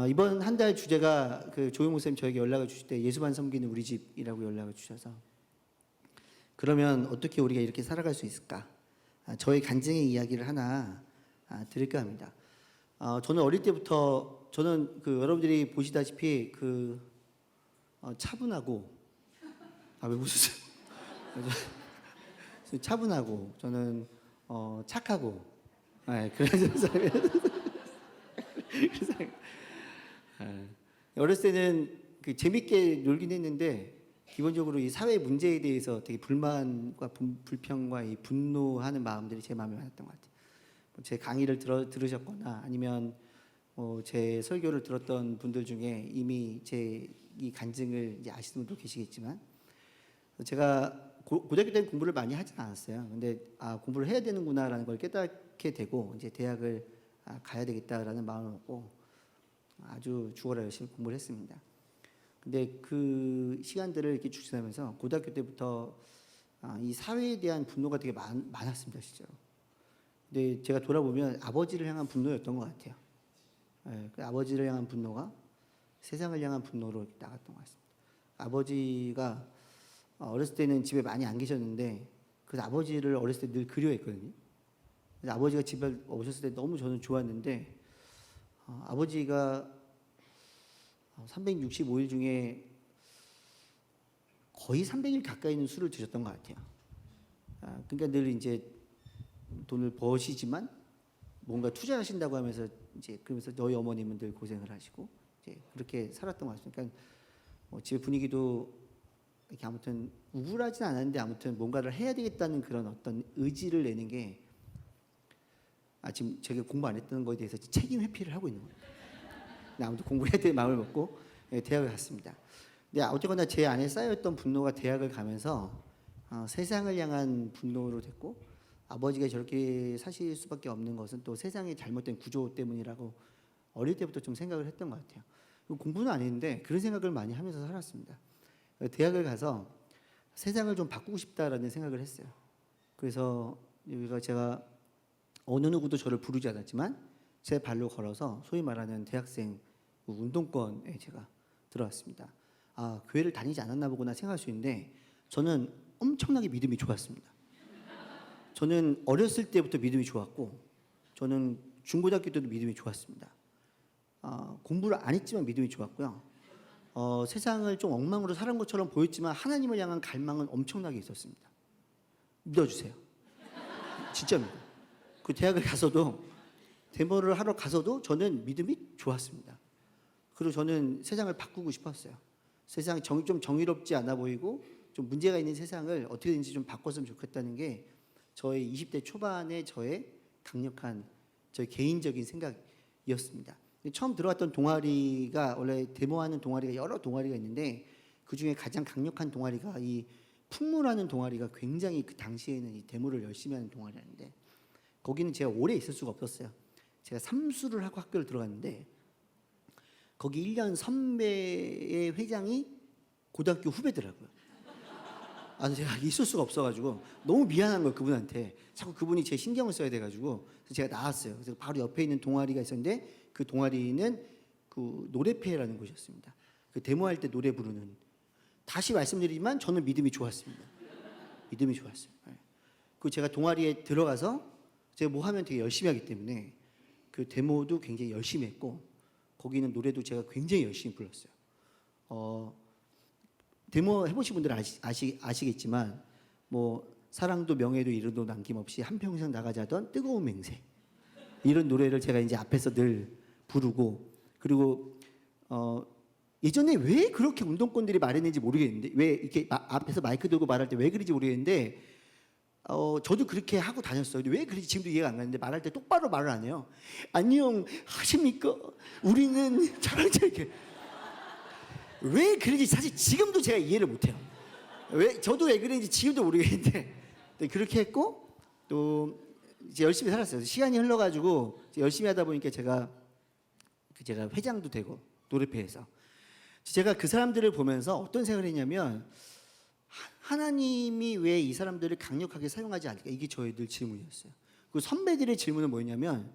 이번 한 달 주제가 그 조용 목사님 저에게 연락을 주실 때 예수만 섬기는 우리 집이라고 연락을 주셔서 그러면 어떻게 우리가 이렇게 살아갈 수 있을까? 저의 간증의 이야기를 하나 드릴까 합니다. 저는 어릴 때부터 저는 그 여러분들이 보시다시피 그 차분하고 왜 웃으세요? 차분하고 저는 착하고 그래서 어렸을 때는 그 재밌게 놀긴 했는데 기본적으로 이 사회 문제에 대해서 되게 불만과 불평과 이 분노하는 마음들이 제 마음에 많았던 것 같아요. 제 강의를 들으셨거나 아니면 제 설교를 들었던 분들 중에 이미 제 이 간증을 이제 아시는 분도 계시겠지만 제가 고등학교 때는 공부를 많이 하진 않았어요. 근데 공부를 해야 되는구나라는 걸 깨닫게 되고 이제 대학을 가야 되겠다라는 마음을 먹고 아주 죽어라 열심히 공부를 했습니다. 근데 그 시간들을 이렇게 쭉 지나면서 고등학교 때부터 이 사회에 대한 분노가 되게 많았습니다, 실제로. 근데 제가 돌아보면 아버지를 향한 분노였던 것 같아요. 그 아버지를 향한 분노가 세상을 향한 분노로 나갔던 것 같습니다. 아버지가 어렸을 때는 집에 많이 안 계셨는데 그 아버지를 어렸을 때 늘 그리워했거든요. 그래서 아버지가 집에 오셨을 때 너무 저는 좋았는데 아버지가 365일 중에 거의 300일 가까이는 술을 드셨던 것 같아요. 그러니까 늘 이제 돈을 버시지만 뭔가 투자하신다고 하면서 이제 그러면서 너희 어머님은 늘 고생을 하시고 이제 그렇게 살았던 것 같습니다. 그러니까 집의 분위기도 이렇게 아무튼 우울하진 않았는데 아무튼 뭔가를 해야 되겠다는 그런 어떤 의지를 내는 게 지금 제가 공부 안 했던 거에 대해서 책임 회피를 하고 있는 거예요. 아무튼 공부해야 될 마음을 먹고 대학을 갔습니다. 근데 어쨌거나 제 안에 쌓여있던 분노가 대학을 가면서 세상을 향한 분노로 됐고 아버지가 저렇게 사실 수밖에 없는 것은 또 세상의 잘못된 구조 때문이라고 어릴 때부터 좀 생각을 했던 것 같아요. 공부는 안 했는데 그런 생각을 많이 하면서 살았습니다. 대학을 가서 세상을 좀 바꾸고 싶다라는 생각을 했어요. 그래서 여기가 제가 어느 누구도 저를 부르지 않았지만 제 발로 걸어서 소위 말하는 대학생 운동권에 제가 들어왔습니다. 교회를 다니지 않았나 보구나 생각할 수 있는데 저는 엄청나게 믿음이 좋았습니다. 저는 어렸을 때부터 믿음이 좋았고 저는 중고등학교 때도 믿음이 좋았습니다. 공부를 안 했지만 믿음이 좋았고요. 세상을 좀 엉망으로 살은 것처럼 보였지만 하나님을 향한 갈망은 엄청나게 있었습니다. 믿어주세요. 진짜입니다. 그 대학을 가서도 데모를 하러 가서도 저는 믿음이 좋았습니다. 그리고 저는 세상을 바꾸고 싶었어요. 세상이 좀 정의롭지 않아 보이고 좀 문제가 있는 세상을 어떻게든지 좀 바꿨으면 좋겠다는 게 저의 20대 초반의 저의 강력한 저의 개인적인 생각이었습니다. 처음 들어왔던 동아리가 원래 데모하는 동아리가 여러 동아리가 있는데 그 중에 가장 강력한 동아리가 이 풍무라는 동아리가 굉장히 그 당시에는 이 데모를 열심히 하는 동아리였는데 거기는 제가 오래 있을 수가 없었어요. 제가 삼수를 하고 학교를 들어갔는데 거기 1년 선배의 회장이 고등학교 후배더라고요. 아, 제가 있을 수가 없어가지고 너무 미안한 거예요, 그분한테. 자꾸 그분이 제 신경을 써야 돼가지고 그래서 제가 나왔어요. 그래서 바로 옆에 있는 동아리가 있었는데 그 동아리는 그 노래패라는 곳이었습니다. 그 데모할 때 노래 부르는. 다시 말씀드리지만 저는 믿음이 좋았습니다. 믿음이 좋았어요. 그 제가 동아리에 들어가서 제가 뭐 하면 되게 열심히 하기 때문에 그 데모도 굉장히 열심히 했고 거기는 노래도 제가 굉장히 열심히 불렀어요. 데모 해보신 분들은 아시겠지만 뭐 사랑도 명예도 이름도 남김없이 한평생 나가자던 뜨거운 맹세 이런 노래를 제가 이제 앞에서 늘 부르고 그리고 예전에 왜 그렇게 운동권들이 말했는지 모르겠는데 왜 이렇게 앞에서 마이크 들고 말할 때 왜 그런지 모르겠는데 저도 그렇게 하고 다녔어요. 근데 왜 그런지 지금도 이해가 안 가는데 말할 때 똑바로 말을 안 해요. 안녕 하십니까? 우리는 자랑자 이렇게 왜 그런지 사실 지금도 제가 이해를 못해요. 왜 저도 왜 그런지 지금도 모르겠는데 그렇게 했고 또 이제 열심히 살았어요. 시간이 흘러가지고 열심히 하다 보니까 제가 회장도 되고 노래패에서 제가 그 사람들을 보면서 어떤 생각을 했냐면 하나님이 왜 이 사람들을 강력하게 사용하지 않을까 이게 저의 늘 질문이었어요. 그 선배들의 질문은 뭐였냐면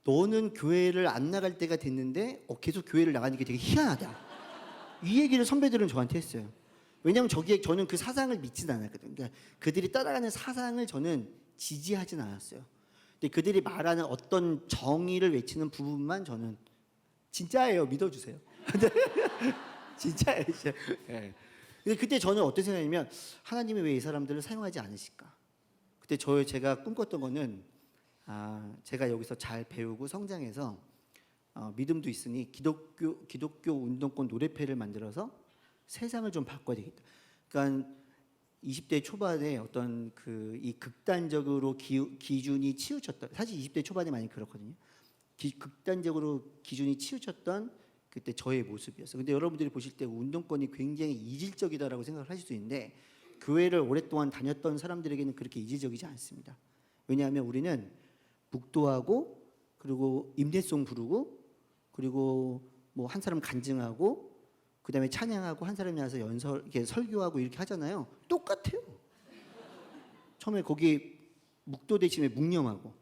너는 교회를 안 나갈 때가 됐는데 계속 교회를 나가는 게 되게 희한하다. 이 얘기를 선배들은 저한테 했어요. 왜냐하면 저는 그 사상을 믿진 않았거든요. 그러니까 그들이 따라가는 사상을 저는 지지하진 않았어요. 근데 그들이 말하는 어떤 정의를 외치는 부분만 저는 진짜예요. 믿어주세요. 진짜예요. 진짜. 네. 근데 그때 저는 어떤 생각이냐면 하나님이 왜 이 사람들을 사용하지 않으실까? 그때 제가 꿈꿨던 거는 제가 여기서 잘 배우고 성장해서 믿음도 있으니 기독교 운동권 노래패를 만들어서 세상을 좀 바꿔야 되겠다. 그러니까 20대 초반에 어떤 이 극단적으로 기준이 치우쳤던 사실 20대 초반에 많이 그렇거든요. 극단적으로 기준이 치우쳤던 그때 저의 모습이었어요. 근데 여러분들이 보실 때 운동권이 굉장히 이질적이다라고 생각을 하실 수 있는데 교회를 오랫동안 다녔던 사람들에게는 그렇게 이질적이지 않습니다. 왜냐하면 우리는 묵도하고 그리고 임대송 부르고 그리고 뭐 한 사람 간증하고 그다음에 찬양하고 한 사람이 나서 이렇게 설교하고 이렇게 하잖아요. 똑같아요. 처음에 거기 묵도 대신에 묵념하고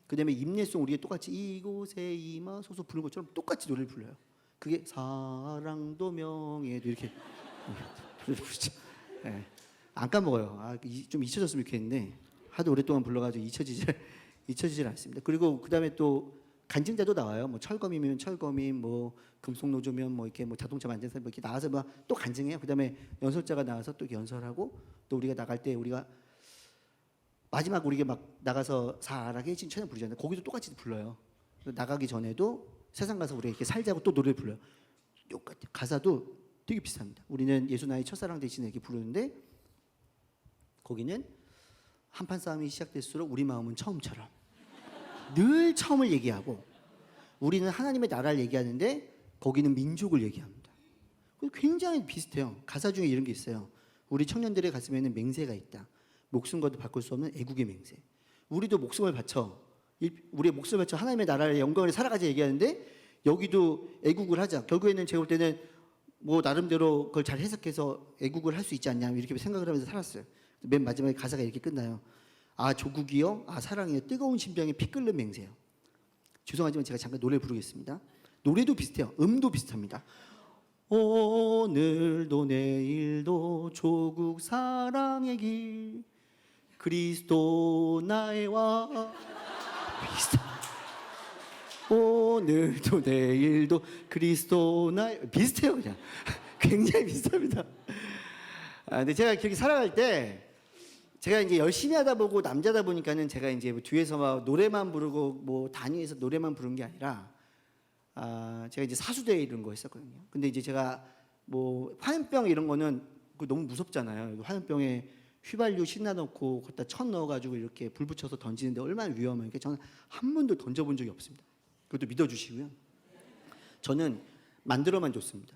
그다음에 임내송 우리가 똑같이 이곳에 임하소서 부르는 것처럼 똑같이 노래를 불러요. 그게 사랑도 명예도 이렇게 노래를 부르죠. 네. 안 까먹어요. 좀 잊혀졌으면 좋겠는데 하도 오랫동안 불러가지고 잊혀지질 않습니다. 그리고 그다음에 또 간증자도 나와요. 뭐 철거미면 철거미, 뭐 금속노조면 뭐 이렇게 뭐 자동차 만드는 사람 뭐 이렇게 나와서 뭐 또 간증해요. 그다음에 연설자가 나와서 또 연설하고 또 우리가 나갈 때 우리가 마지막 우리가 막 나가서 사랑의 해진 찬양 부르잖아요. 거기도 똑같이 불러요. 나가기 전에도 세상 가서 우리가 이렇게 살자고 또 노래를 불러요. 똑같아. 가사도 되게 비슷합니다. 우리는 예수 나의 첫사랑 대신에 이렇게 부르는데 거기는 한판 싸움이 시작될수록 우리 마음은 처음처럼 늘 처음을 얘기하고 우리는 하나님의 나라를 얘기하는데 거기는 민족을 얘기합니다. 굉장히 비슷해요. 가사 중에 이런 게 있어요. 우리 청년들의 가슴에는 맹세가 있다. 목숨과도 바꿀 수 없는 애국의 맹세. 우리도 목숨을 바쳐 우리의 목숨을 바쳐 하나님의 나라의 영광을 살아가자 얘기하는데 여기도 애국을 하자. 결국에는 제가 볼 때는 뭐 나름대로 그걸 잘 해석해서 애국을 할 수 있지 않냐 이렇게 생각을 하면서 살았어요. 맨 마지막에 가사가 이렇게 끝나요. 조국이여, 사랑이여, 뜨거운 심장에 피 끓는 맹세요. 죄송하지만 제가 잠깐 노래 부르겠습니다. 노래도 비슷해요. 음도 비슷합니다. 오늘도 내일도 조국 사랑의 길 그리스도 나의 왕 오늘도 내일도 그리스도 나의 비슷해요. 그냥 굉장히 비슷합니다. 근데 제가 그렇게 살아갈 때 제가 이제 열심히 하다 보고 남자다 보니까는 제가 이제 뭐 뒤에서 막 노래만 부르고 뭐 단위에서 노래만 부른 게 아니라 제가 이제 사수대 이런 거 했었거든요. 근데 이제 제가 뭐 화염병 이런 거는 너무 무섭잖아요. 화염병에 휘발유 신나 놓고 거기다 천 넣어가지고 이렇게 불 붙여서 던지는데 얼마나 위험하니까 저는 한 번도 던져본 적이 없습니다. 그것도 믿어주시고요. 저는 만들어만 줬습니다.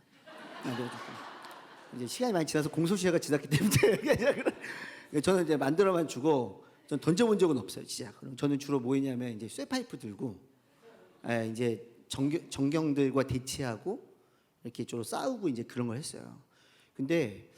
이제 시간이 많이 지나서 공소시효가 지났기 때문에 저는 이제 만들어만 주고 전 던져본 적은 없어요. 진짜. 그럼 저는 주로 뭐 했냐면 이제 쇠파이프 들고 이제 정경들과 대치하고 이렇게 좀 싸우고 이제 그런 걸 했어요. 근데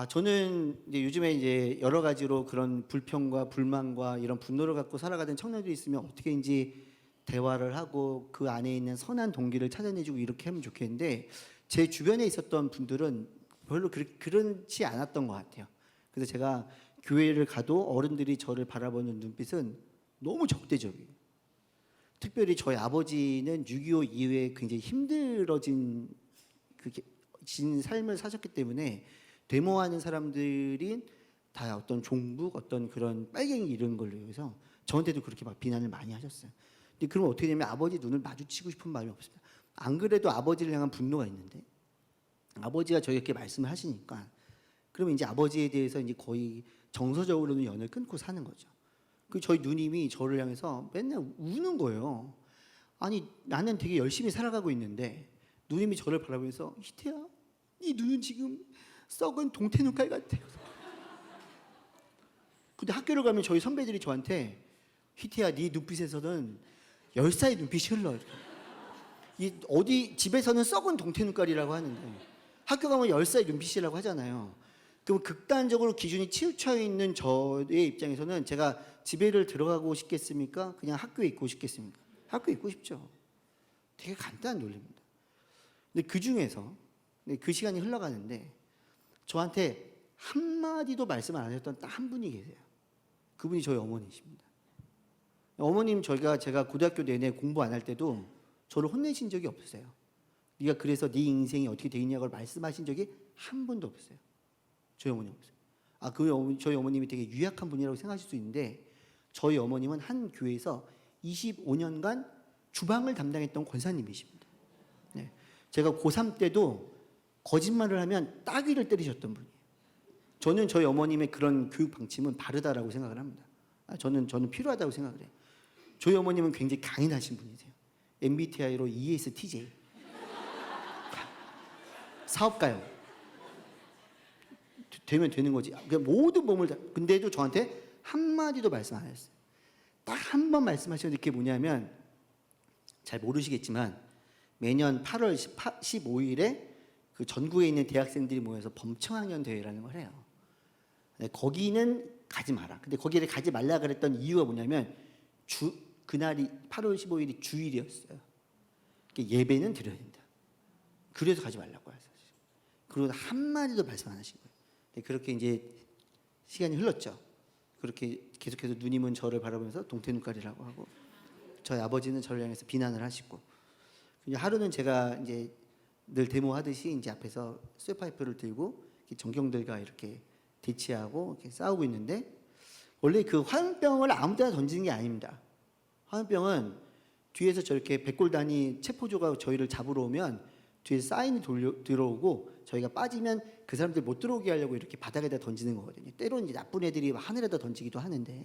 저는 이제 요즘에 이제 여러 가지로 그런 불평과 불만과 이런 분노를 갖고 살아가던 청년들이 있으면 어떻게인지 대화를 하고 그 안에 있는 선한 동기를 찾아내주고 이렇게 하면 좋겠는데 제 주변에 있었던 분들은 별로 그렇지 않았던 것 같아요. 그래서 제가 교회를 가도 어른들이 저를 바라보는 눈빛은 너무 적대적이에요. 특별히 저희 아버지는 6.25 이후에 굉장히 힘들어진 삶을 사셨기 때문에 데모하는 사람들이 다 어떤 종북, 어떤 그런 빨갱이 이런 걸로 해서 저한테도 그렇게 막 비난을 많이 하셨어요. 근데 그럼 어떻게 되면 아버지 눈을 마주치고 싶은 마음이 없습니다. 안 그래도 아버지를 향한 분노가 있는데 아버지가 저에게 말씀을 하시니까 그러면 이제 아버지에 대해서 이제 거의 정서적으로는 연을 끊고 사는 거죠. 그 저희 누님이 저를 향해서 맨날 우는 거예요. 아니 나는 되게 열심히 살아가고 있는데 누님이 저를 바라보면서 희태야, 네 눈은 지금 썩은 동태 눈깔 같아. 근데 학교를 가면 저희 선배들이 저한테 희태야, 네 눈빛에서는 10살의 눈빛이 흘러. 이 어디 집에서는 썩은 동태 눈깔이라고 하는데 학교 가면 10살의 눈빛이라고 하잖아요. 그럼 극단적으로 기준이 치우쳐 있는 저의 입장에서는 제가 집에를 들어가고 싶겠습니까? 그냥 학교에 있고 싶겠습니까? 학교에 있고 싶죠. 되게 간단한 논리입니다. 근데 그 중에서 그 시간이 흘러가는데 저한테 한마디도 말씀 안 하셨던 딱 한 분이 계세요. 그분이 저희 어머니십니다. 어머님 제가 고등학교 내내 공부 안 할 때도 저를 혼내신 적이 없으세요. 네가 그래서 네 인생이 어떻게 되겠냐고 말씀하신 적이 한 번도 없어요. 저희 어머니 없어요. 저희 어머님이 되게 유약한 분이라고 생각하실 수 있는데 저희 어머님은 한 교회에서 25년간 주방을 담당했던 권사님이십니다. 네. 제가 고3 때도 거짓말을 하면 따귀를 때리셨던 분이에요. 저는 저희 어머님의 그런 교육 방침은 바르다라고 생각을 합니다. 저는 필요하다고 생각을 해요. 저희 어머님은 굉장히 강인하신 분이세요. MBTI로 ESTJ. 사업가요. 되면 되는 거지. 모든 몸을 다. 근데도 저한테 한마디도 말씀 안 하셨어요. 딱 한 번 말씀하셨는데 그게 뭐냐면 잘 모르시겠지만 매년 8월 15일에 그 전국에 있는 대학생들이 모여서 범청학년 대회라는 걸 해요. 거기는 가지 마라. 근데 거기를 가지 말라 그랬던 이유가 뭐냐면 그날이 8월 15일이 주일이었어요. 예배는 드려야 된다. 그래서 가지 말라고 하셨어요. 그리고 한마디도 말씀 안 하신 거예요. 그렇게 이제 시간이 흘렀죠. 그렇게 계속해서 누님은 저를 바라보면서 동태 눈깔이라고 하고 저희 아버지는 저를 향해서 비난을 하시고 하루는 제가 이제 늘 데모하듯이 이제 앞에서 쇠파이프를 들고 정경들과 이렇게 대치하고 이렇게 싸우고 있는데 원래 그 화염병을 아무 데나 던지는 게 아닙니다. 화염병은 뒤에서 저렇게 백골단이 체포조가 저희를 잡으러 오면 뒤에 사인이 들어오고 저희가 빠지면 그 사람들 못 들어오게 하려고 이렇게 바닥에다 던지는 거거든요. 때로는 이제 나쁜 애들이 하늘에다 던지기도 하는데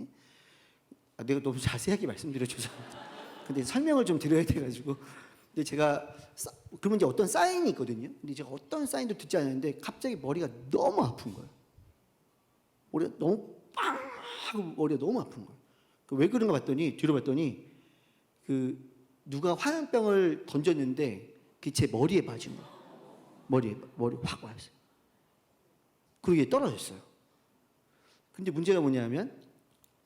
내가 너무 자세하게 말씀드려 죄송합니다. 근데 설명을 좀 드려야 돼가지고 근데 제가 그러면 이제 어떤 사인이 있거든요. 근데 제가 어떤 사인도 듣지 않았는데 갑자기 머리가 너무 아픈 거예요. 머리가 너무 빵 하고 머리가 너무 아픈 거예요. 왜 그런가 봤더니 뒤로 봤더니 그 누가 화염병을 던졌는데 그게 제 머리에 맞은 거예요. 머리 확 왔어요. 그리고 이게 떨어졌어요. 근데 문제가 뭐냐면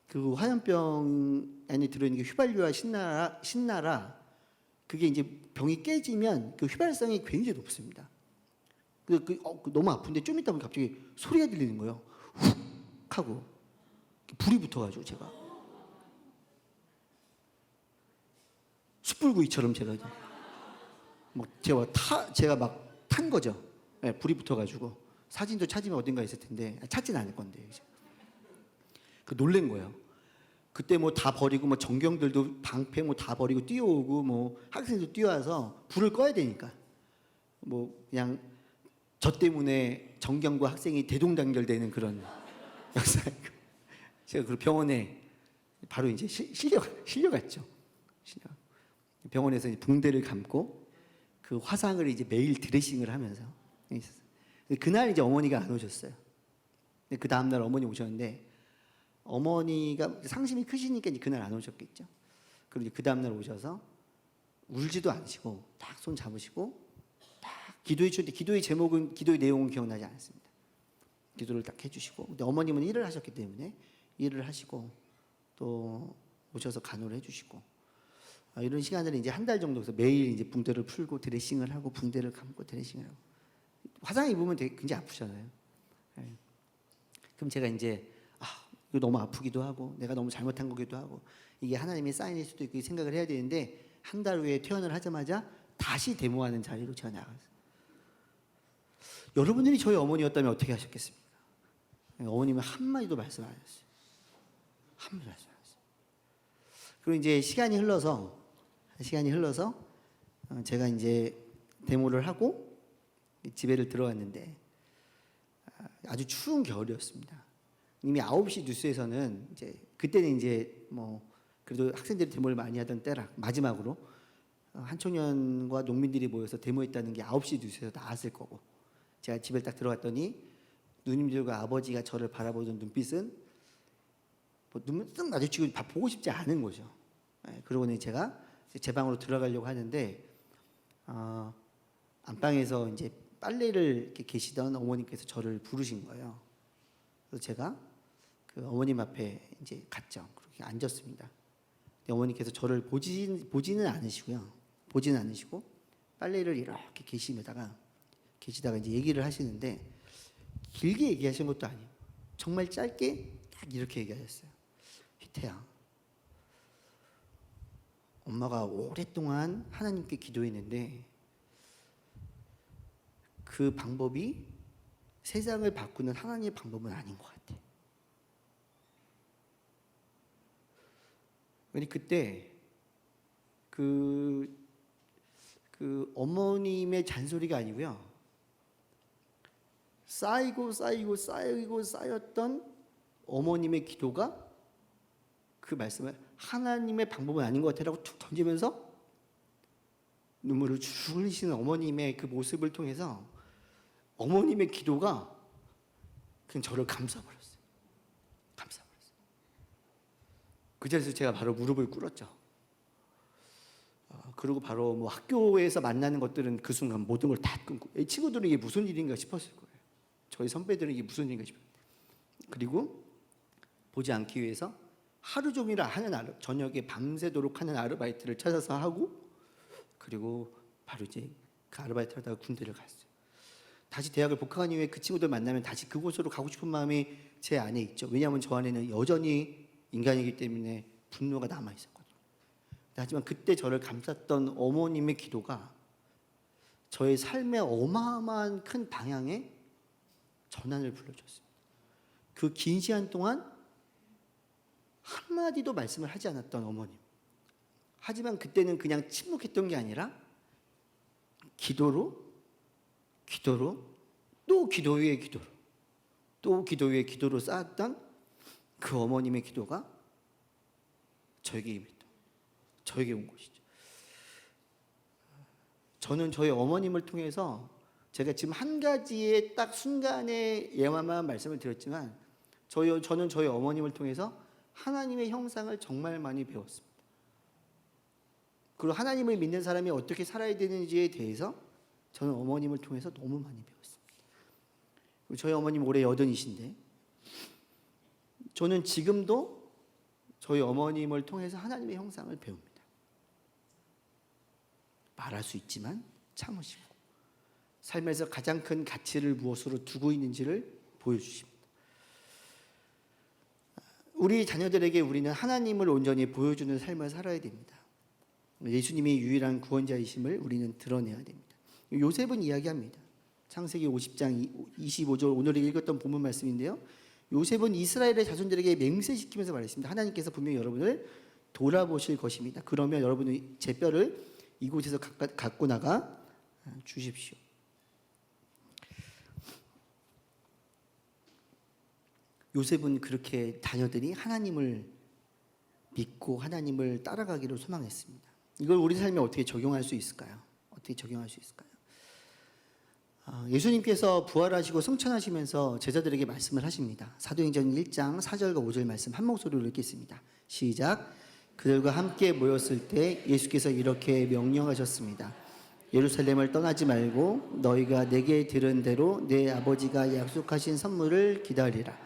그 화염병 안에 들어있는 게 휘발유와 신나라 그게 이제 병이 깨지면 그 휘발성이 굉장히 높습니다. 너무 아픈데 좀 있다 보면 갑자기 소리가 들리는 거예요. 훅 하고 불이 붙어가지고 제가 숯불구이처럼 제가 막 탄 거죠. 네, 불이 붙어가지고 사진도 찾으면 어딘가 있을 텐데 찾진 않을 건데 놀란 거예요. 그때 다 버리고 정경들도 방패 다 버리고 뛰어오고 학생도 뛰어와서 불을 꺼야 되니까 그냥 저 때문에 정경과 학생이 대동단결되는 그런 역사이고 제가 그 병원에 바로 이제 실려갔죠. 병원에서 붕대를 감고 그 화상을 이제 매일 드레싱을 하면서 있었어요. 그날 이제 어머니가 안 오셨어요. 그 다음 날 어머니 오셨는데 어머니가 상심이 크시니까 이제 그날 안 오셨겠죠. 그리고 그 다음 날 오셔서 울지도 않으시고 딱 손 잡으시고 딱 기도해 주는데 기도의 제목은 기도의 내용은 기억나지 않습니다. 기도를 딱 해주시고 근데 어머님은 일을 하셨기 때문에 일을 하시고 또 오셔서 간호를 해주시고 이런 시간들을 이제 한 달 정도에서 매일 이제 붕대를 풀고 드레싱을 하고 붕대를 감고 드레싱을 하고 화상 입으면 되게 굉장히 아프잖아요. 예. 그럼 제가 이제 이거 너무 아프기도 하고 내가 너무 잘못한 거기도 하고 이게 하나님의 사인일 수도 있고 생각을 해야 되는데 한 달 후에 퇴원을 하자마자 다시 데모하는 자리로 제가 나갔어요. 여러분들이 저희 어머니였다면 어떻게 하셨겠습니까? 어머님은 한마디도 말씀 안 하셨어요. 한마디도 말씀 안 하셨어요. 그리고 이제 시간이 흘러서 제가 이제 데모를 하고 집에를 들어왔는데 아주 추운 겨울이었습니다. 이미 9시 뉴스에서는 이제 그때는 이제 뭐 그래도 학생들이 데모를 많이 하던 때라 마지막으로 한총련과 농민들이 모여서 데모했다는 게 9시 뉴스에서 나왔을 거고 제가 집에 딱 들어갔더니 누님들과 아버지가 저를 바라보던 눈빛은 뭐 눈을 쓱 마주치고 보고 싶지 않은 거죠. 그러고는 제가 제 방으로 들어가려고 하는데 안방에서 이제 빨래를 이렇게 계시던 어머님께서 저를 부르신 거예요. 그래서 제가 그 어머님 앞에 이제 갔죠. 그렇게 앉았습니다. 근데 어머니께서 저를 보지는 않으시고 빨래를 이렇게 계시다가 이제 얘기를 하시는데 길게 얘기하신 것도 아니에요. 정말 짧게 딱 이렇게 얘기하셨어요. 희태야, 엄마가 오랫동안 하나님께 기도했는데 그 방법이 세상을 바꾸는 하나님의 방법은 아닌 것 같아. 왜냐 그때 그 어머님의 잔소리가 아니고요. 쌓였던 어머님의 기도가 그 말씀을 하나님의 방법은 아닌 것 같아라고 툭 던지면서 눈물을 쭉 흘리시는 어머님의 그 모습을 통해서 어머님의 기도가 그냥 저를 감싸버렸어요. 그 자리에서 제가 바로 무릎을 꿇었죠. 그리고 바로 뭐 학교에서 만나는 것들은 그 순간 모든 걸 다 끊고 이 친구들은 이게 무슨 일인가 싶었을 거예요. 저희 선배들은 이게 무슨 일인가 싶었어요. 그리고 보지 않기 위해서 하루 종일 하는 저녁에 밤새도록 하는 아르바이트를 찾아서 하고 그리고 바로 이제 그 아르바이트를 하다가 군대를 갔어요. 다시 대학을 복학한 이후에 그 친구들 만나면 다시 그곳으로 가고 싶은 마음이 제 안에 있죠. 왜냐하면 저 안에는 여전히 인간이기 때문에 분노가 남아 있었거든요. 하지만 그때 저를 감쌌던 어머님의 기도가 저의 삶의 어마어마한 큰 방향에 전환을 불러줬습니다. 그 긴 시간 동안 한마디도 말씀을 하지 않았던 어머님. 하지만 그때는 그냥 침묵했던 게 아니라 기도로 또 기도 위에 기도로 또 기도 위에 기도로 쌓았던 그 어머님의 기도가 저에게 임했던 저에게 온 것이죠. 저는 저희 어머님을 통해서 제가 지금 한 가지의 딱 순간의 예화만 말씀을 드렸지만 저는 저희 어머님을 통해서 하나님의 형상을 정말 많이 배웠습니다. 그리고 하나님을 믿는 사람이 어떻게 살아야 되는지에 대해서 저는 어머님을 통해서 너무 많이 배웠습니다. 그리고 저희 어머님 올해 80이신데 저는 지금도 저희 어머님을 통해서 하나님의 형상을 배웁니다. 말할 수 있지만 참으시고 삶에서 가장 큰 가치를 무엇으로 두고 있는지를 보여주십니다. 우리 자녀들에게 우리는 하나님을 온전히 보여주는 삶을 살아야 됩니다. 예수님이 유일한 구원자이심을 우리는 드러내야 됩니다. 요셉은 이야기합니다. 창세기 50장 25절 오늘 읽었던 본문 말씀인데요. 요셉은 이스라엘의 자손들에게 맹세시키면서 말했습니다. 하나님께서 분명히 여러분을 돌아보실 것입니다. 그러면 여러분은 제 뼈를 이곳에서 갖고 나가 주십시오. 요셉은 그렇게 자녀들이 하나님을 믿고 하나님을 따라가기를 소망했습니다. 이걸 우리 삶에 어떻게 적용할 수 있을까요? 예수님께서 부활하시고 승천하시면서 제자들에게 말씀을 하십니다. 사도행전 1장 4절과 5절 말씀 한 목소리로 읽겠습니다. 시작. 그들과 함께 모였을 때 예수께서 이렇게 명령하셨습니다. 예루살렘을 떠나지 말고 너희가 내게 들은 대로 내 아버지가 약속하신 선물을 기다리라.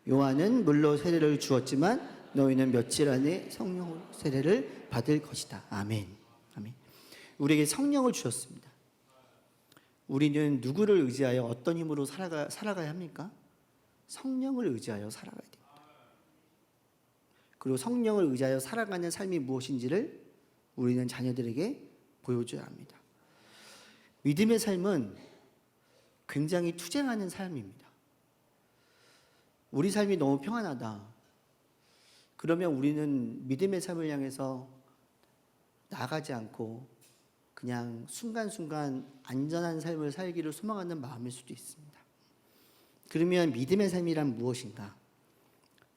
요한은 물로 세례를 주었지만 너희는 며칠 안에 성령 세례를 받을 것이다. 아멘. 아멘. 우리에게 성령을 주셨습니다. 우리는 누구를 의지하여 어떤 힘으로 살아가야 합니까? 성령을 의지하여 살아가야 됩니다. 그리고 성령을 의지하여 살아가는 삶이 무엇인지를 우리는 자녀들에게 보여줘야 합니다. 믿음의 삶은 굉장히 투쟁하는 삶입니다. 우리 삶이 너무 평안하다. 그러면 우리는 믿음의 삶을 향해서 나가지 않고 그냥 순간순간 안전한 삶을 살기를 소망하는 마음일 수도 있습니다. 그러면 믿음의 삶이란 무엇인가?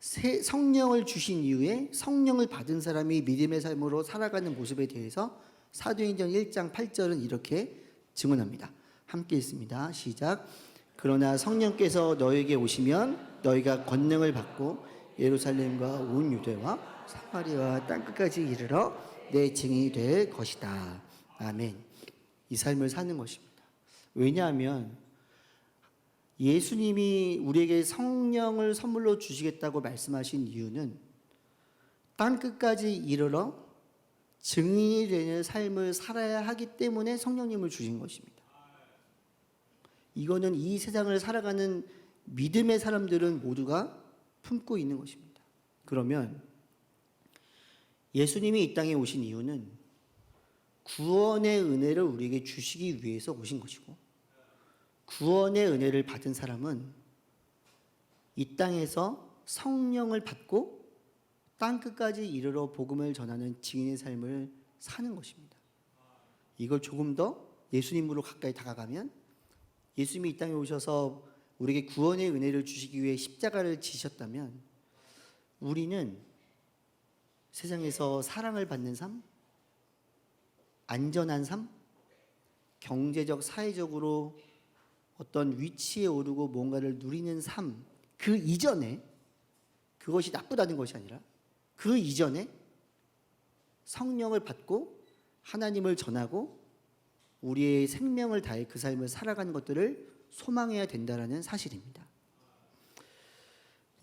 성령을 주신 이후에 성령을 받은 사람이 믿음의 삶으로 살아가는 모습에 대해서 사도행전 1장 8절은 이렇게 증언합니다. 함께 읽습니다. 시작. 그러나 성령께서 너에게 오시면 너희가 권능을 받고 예루살렘과 온 유대와 사마리아와 땅끝까지 이르러 내 증인이 될 것이다. 아멘. 이 삶을 사는 것입니다. 왜냐하면 예수님이 우리에게 성령을 선물로 주시겠다고 말씀하신 이유는 땅끝까지 이르러 증인이 되는 삶을 살아야 하기 때문에 성령님을 주신 것입니다. 이거는 이 세상을 살아가는 믿음의 사람들은 모두가 품고 있는 것입니다. 그러면 예수님이 이 땅에 오신 이유는 구원의 은혜를 우리에게 주시기 위해서 오신 것이고, 구원의 은혜를 받은 사람은 이 땅에서 성령을 받고 땅끝까지 이르러 복음을 전하는 증인의 삶을 사는 것입니다. 이걸 조금 더 예수님으로 가까이 다가가면, 예수님이 이 땅에 오셔서 우리에게 구원의 은혜를 주시기 위해 십자가를 지셨다면 우리는 세상에서 사랑을 받는 삶, 안전한 삶, 경제적, 사회적으로 어떤 위치에 오르고 뭔가를 누리는 삶, 그 이전에, 그것이 나쁘다는 것이 아니라 그 이전에 성령을 받고 하나님을 전하고 우리의 생명을 다해 그 삶을 살아가는 것들을 소망해야 된다는 사실입니다.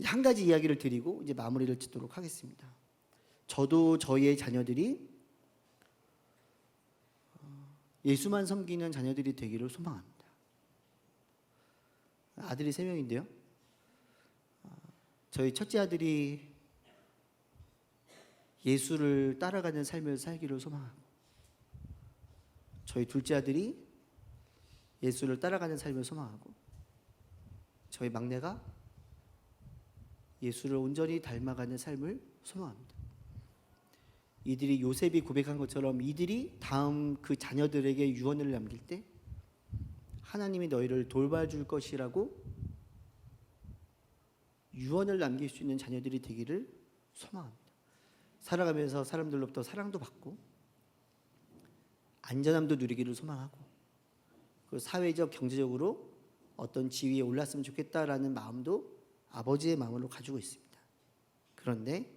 한 가지 이야기를 드리고 이제 마무리를 짓도록 하겠습니다. 저도 저희의 자녀들이 예수만 섬기는 자녀들이 되기를 소망합니다. 아들이 3명인데요. 저희 첫째 아들이 예수를 따라가는 삶을 살기를 소망하고, 저희 둘째 아들이 예수를 따라가는 삶을 소망하고, 저희 막내가 예수를 온전히 닮아가는 삶을 소망합니다. 이들이 요셉이 고백한 것처럼 이들이 다음 그 자녀들에게 유언을 남길 때 하나님이 너희를 돌봐줄 것이라고 유언을 남길 수 있는 자녀들이 되기를 소망합니다. 살아가면서 사람들로부터 사랑도 받고 안전함도 누리기를 소망하고, 그 사회적, 경제적으로 어떤 지위에 올랐으면 좋겠다라는 마음도 아버지의 마음으로 가지고 있습니다. 그런데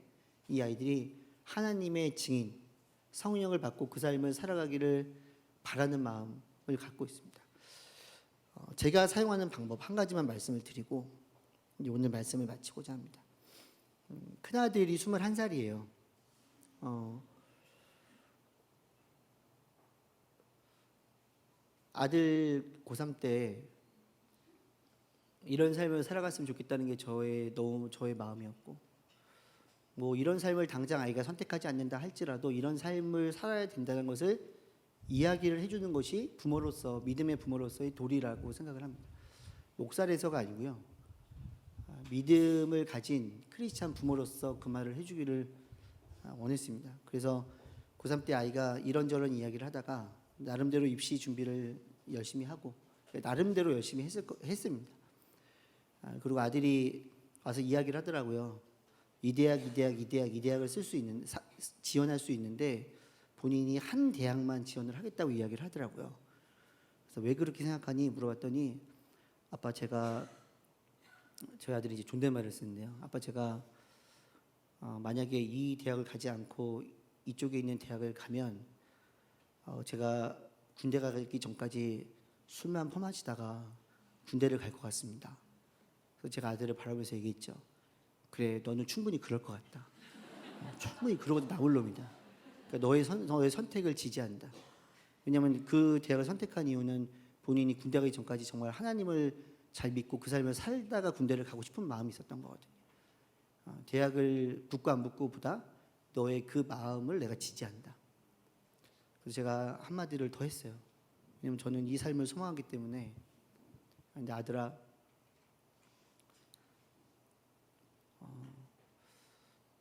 이 아이들이 하나님의 증인, 성령을 받고 그 삶을 살아가기를 바라는 마음을 갖고 있습니다. 제가 사용하는 방법 한 가지만 말씀을 드리고 이제 오늘 말씀을 마치고자 합니다. 큰아들이 21살이에요. 아들 고3 때 이런 삶을 살아갔으면 좋겠다는 게 너무 저의 마음이었고, 뭐 이런 삶을 당장 아이가 선택하지 않는다 할지라도 이런 삶을 살아야 된다는 것을 이야기를 해주는 것이 부모로서, 믿음의 부모로서의 도리라고 생각을 합니다. 옥살에서가 아니고요. 믿음을 가진 크리스찬 부모로서 그 말을 해주기를 원했습니다. 그래서 고3 때 아이가 이런저런 이야기를 하다가 나름대로 입시 준비를 열심히 하고 나름대로 열심히 했습니다. 그리고 아들이 와서 이야기를 하더라고요. 이 대학을 쓸 수 있는, 지원할 수 있는데 본인이 한 대학만 지원을 하겠다고 이야기를 하더라고요. 그래서 왜 그렇게 생각하니 물어봤더니, 아빠 제가, 저희 아들이 이제 존댓말을 쓰는데요. 아빠 제가 만약에 이 대학을 가지 않고 이쪽에 있는 대학을 가면 제가 군대 가기 전까지 술만 퍼마시다가 군대를 갈 것 같습니다. 그래서 제가 아들을 바라보면서 얘기했죠. 그래, 너는 충분히 그럴 것 같다. 충분히 그러고 나올 놈이다. 그러니까 너의 선택을 지지한다. 왜냐하면 그 대학을 선택한 이유는 본인이 군대 가기 전까지 정말 하나님을 잘 믿고 그 삶을 살다가 군대를 가고 싶은 마음이 있었던 거거든요. 대학을 붙고 안 붙고보다 너의 그 마음을 내가 지지한다. 그래서 제가 한마디를 더 했어요. 왜냐면 저는 이 삶을 소망하기 때문에. 근데 아들아,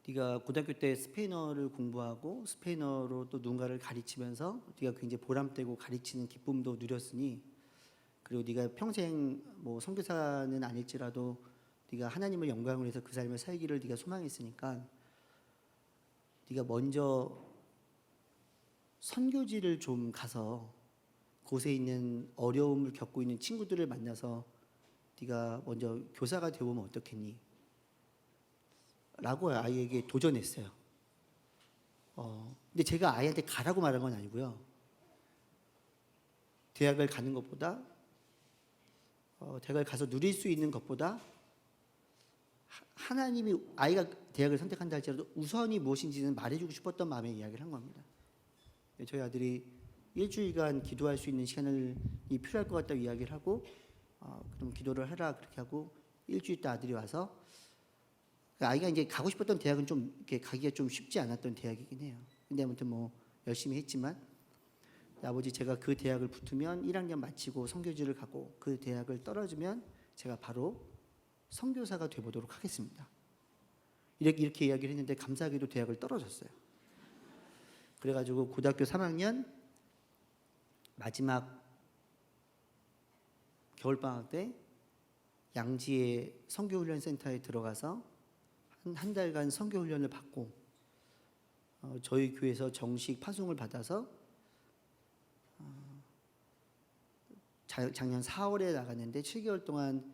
네가 고등학교 때 스페인어를 공부하고 스페인어로 또 누군가를 가르치면서 네가 굉장히 보람되고 가르치는 기쁨도 누렸으니, 그리고 네가 평생 뭐 선교사는 아닐지라도 네가 하나님을 영광으로 해서 그 삶을 살기를 네가 소망했으니까 네가 먼저 선교지를 좀 가서 곳에 있는 어려움을 겪고 있는 친구들을 만나서 네가 먼저 교사가 되어보면 어떻겠니? 라고 아이에게 도전했어요. 근데 제가 아이한테 가라고 말한 건 아니고요. 대학을 가는 것보다 대학을 가서 누릴 수 있는 것보다 하나님이 아이가 대학을 선택한다 할지라도 우선이 무엇인지는 말해주고 싶었던 마음에 이야기를 한 겁니다. 저희 아들이 일주일간 기도할 수 있는 시간이 필요할 것 같다고 이야기를 하고 그럼 기도를 해라 그렇게 하고 일주일 있다 아들이 와서 아이가 이제 가고 싶었던 대학은 좀 이렇게 가기가 좀 쉽지 않았던 대학이긴 해요. 근데 아무튼 뭐 열심히 했지만 아버지 제가 그 대학을 붙으면 1학년 마치고 선교지를 가고 그 대학을 떨어지면 제가 바로 선교사가 되보도록 하겠습니다. 이렇게 이야기를 했는데 감사하게도 대학을 떨어졌어요. 그래가지고 고등학교 3학년 마지막 겨울방학 때 양지의 선교훈련센터에 들어가서 한 달간 선교훈련을 받고 저희 교회에서 정식 파송을 받아서 작년 4월에 나갔는데 7개월 동안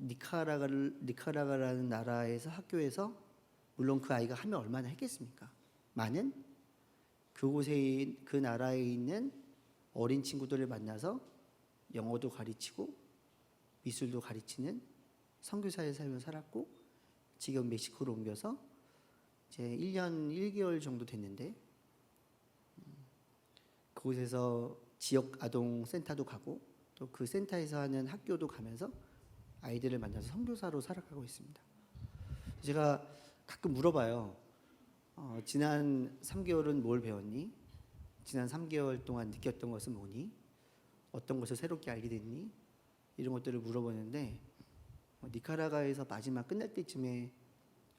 니카라과라는 나라에서 학교에서 물론 그 아이가 하면 얼마나 했겠습니까? 많은 그곳에 그 나라에 있는 어린 친구들을 만나서 영어도 가르치고 미술도 가르치는 선교사의 삶을 살았고 지금 멕시코로 옮겨서 이제 1년 1개월 정도 됐는데 그곳에서 지역 아동 센터도 가고 또 그 센터에서 하는 학교도 가면서 아이들을 만나서 선교사로 살아가고 있습니다. 제가 가끔 물어봐요. 지난 3개월은 뭘 배웠니? 지난 3개월 동안 느꼈던 것은 뭐니? 어떤 것을 새롭게 알게 됐니? 이런 것들을 물어보는데 니카라과에서 마지막 끝날 때쯤에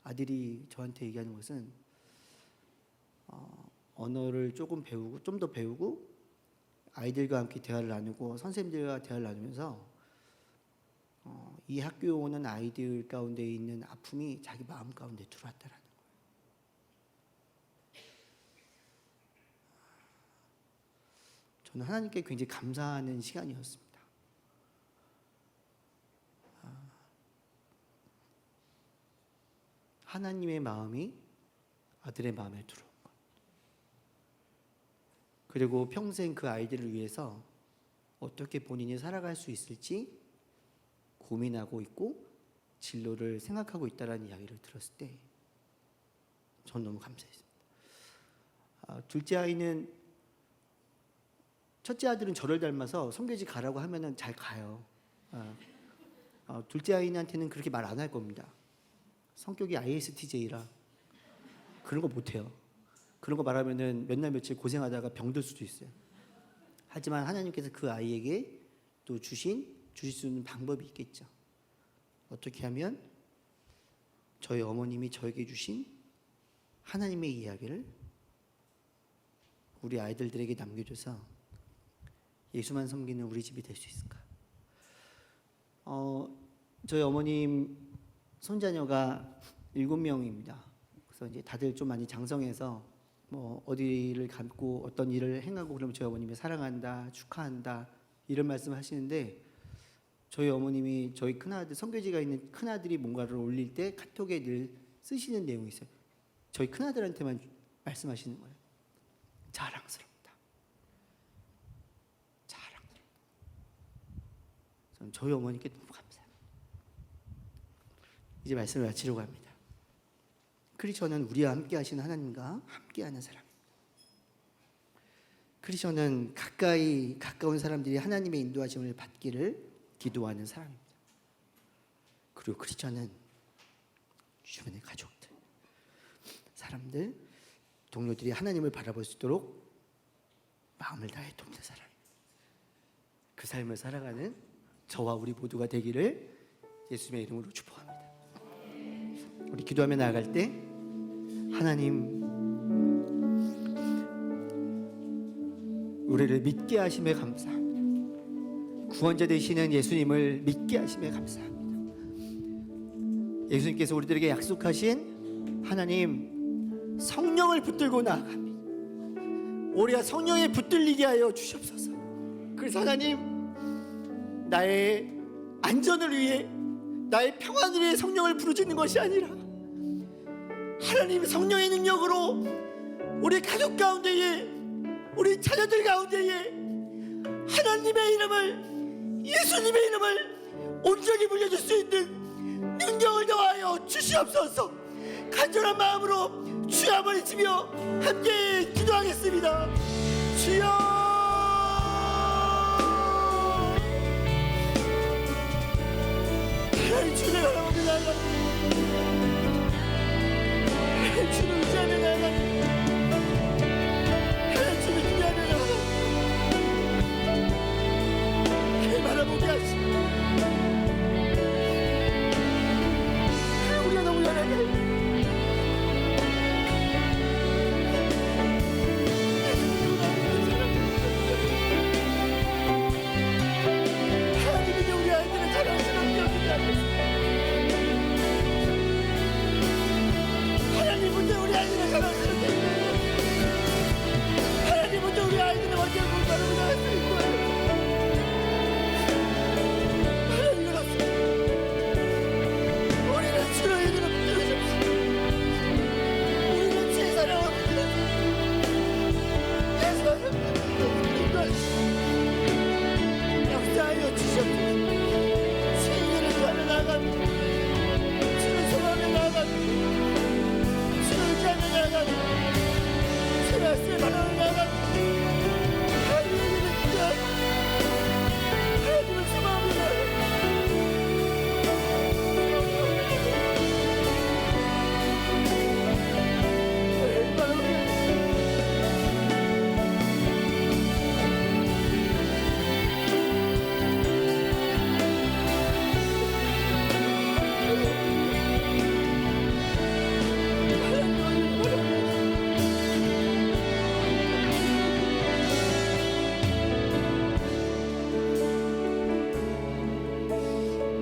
아들이 저한테 얘기하는 것은 언어를 조금 배우고 좀 더 배우고 아이들과 함께 대화를 나누고 선생님들과 대화를 나누면서 이 학교에 오는 아이들 가운데 있는 아픔이 자기 마음 가운데 들어왔다라는 거예요. 저는 하나님께 굉장히 감사하는 시간이었습니다. 하나님의 마음이 아들의 마음에 들어온 것. 그리고 평생 그 아이들을 위해서 어떻게 본인이 살아갈 수 있을지 고민하고 있고 진로를 생각하고 있다라는 이야기를 들었을 때 전 너무 감사했습니다. 둘째 아이는 첫째 아들은 저를 닮아서 선교지 가라고 하면은 잘 가요. 둘째 아이한테는 그렇게 말 안 할 겁니다. 성격이 ISTJ라 그런 거 못해요. 그런 거 말하면은 몇 날 며칠 고생하다가 병들 수도 있어요. 하지만 하나님께서 그 아이에게 또 주실 수 있는 방법이 있겠죠. 어떻게 하면 저희 어머님이 저에게 주신 하나님의 이야기를 우리 아이들에게 남겨줘서 예수만 섬기는 우리 집이 될 수 있을까? 저희 어머님 손자녀가 7명입니다. 그래서 이제 다들 좀 많이 장성해서 뭐 어디를 갔고 어떤 일을 행하고 그러면 저희 어머님이 사랑한다, 축하한다 이런 말씀을 하시는데 저희 어머님이 저희 큰아들 선교지가 있는 큰아들이 뭔가를 올릴 때 카톡에 늘 쓰시는 내용이 있어요. 저희 큰아들한테만 말씀하시는 거예요. 자랑스럽다. 자랑스럽다. 저는 저희 어머니께 너무 감사해요. 이제 말씀을 마치려고 합니다. 크리스천은 우리와 함께 하시는 하나님과 함께하는 사람. 크리스천은 가까운 사람들이 하나님의 인도하심을 받기를 기도하는 사람입니다. 그리고 크리스천은 주변의 가족들, 사람들, 동료들이 하나님을 바라볼 수 있도록 마음을 다해 돕는 사람입니다. 그 삶을 살아가는 저와 우리 모두가 되기를 예수님의 이름으로 축복합니다. 우리 기도하며 나아갈 때 하나님 우리를 믿게 하심에 감사합니다. 구원자 되시는 예수님을 믿게 하심에 감사합니다. 예수님께서 우리들에게 약속하신 하나님 성령을 붙들고 나아갑니다. 우리가 성령에 붙들리게 하여 주시옵소서. 그래서 하나님 나의 안전을 위해 나의 평안을 위해 성령을 부르짖는 것이 아니라 하나님 성령의 능력으로 우리 가족 가운데에 우리 자녀들 가운데에 하나님의 이름을 예수님의 이름을 온전히 불려줄 수 있는 능력을 더하여 주시옵소서. 간절한 마음으로 주여 한번 외치며 함께 기도하겠습니다. 주여 주를 바라보며 나아가니 주를 의지하며 나아가니 주를 기대하며 나아가니 바라보게 하시고 우리가 너무 연약해. 하나님이 우리 아이들을 자랑스럽게 여기지 않겠습니다. 하나님부터 우리 아이들을 자랑스럽게 해주세요. 하나님부터 우리 아이들을 먼저 공부하는 나갈 수 있고 하나님 그렇습니다. 우리는 주의 이름으로 부르십시오. 우리는 주의 사랑을 부르십시오. 예수의 이름으로 역사하여 주시옵소서. 주의 이름을 구하며 나아갑니다. 주를 소망하며 나아갑니다. 주를 의지하며 나아갑니다. 주의 말씀을 바라며 나아갑니다. 하나님을 기대하고 하나님을 소망하며 나아갑니다.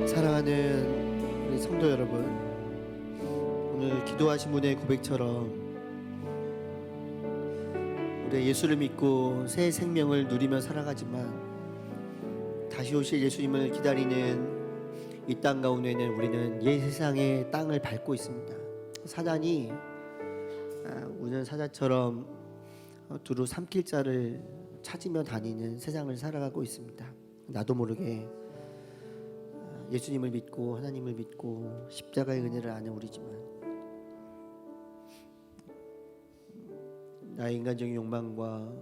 사랑하는 우리 성도 여러분, 오늘 기도하신 분의 고백처럼 우리 예수를 믿고 새 생명을 누리며 살아가지만 다시 오실 예수님을 기다리는 이 땅 가운데는 우리는 옛 세상의 땅을 밟고 있습니다. 사단이 우는 사자처럼 두루 삼킬 자를 찾으며 다니는 세상을 살아가고 있습니다. 나도 모르게 예수님을 믿고 하나님을 믿고 십자가의 은혜를 아는 우리지만 나의 인간적인 욕망과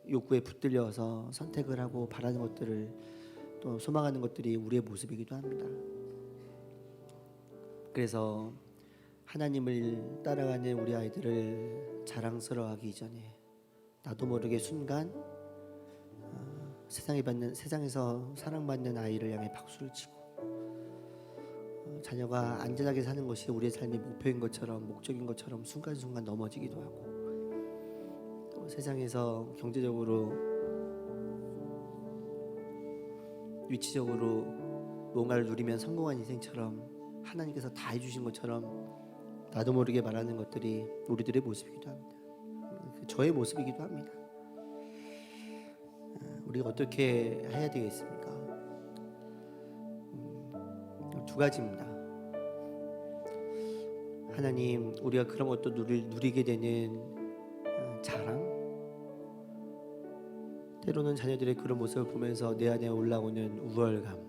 욕구에 붙들려서 선택을 하고 바라는 것들을 또 소망하는 것들이 우리의 모습이기도 합니다. 그래서 하나님을 따라가는 우리 아이들을 자랑스러워하기 이전에 나도 모르게 순간 세상에서 사랑받는 아이를 향해 박수를 치고 자녀가 안전하게 사는 것이 우리의 삶의 목표인 것처럼 목적인 것처럼 순간순간 넘어지기도 하고 또 세상에서 경제적으로 위치적으로 뭔가를 누리면 성공한 인생처럼 하나님께서 다 해주신 것처럼 나도 모르게 말하는 것들이 우리들의 모습이기도 합니다. 저의 모습이기도 합니다. 우리가 어떻게 해야 되겠습니까? 두 가지입니다. 하나님, 우리가 그런 것도 누리게 되는 자랑, 때로는 자녀들의 그런 모습을 보면서 내 안에 올라오는 우월감,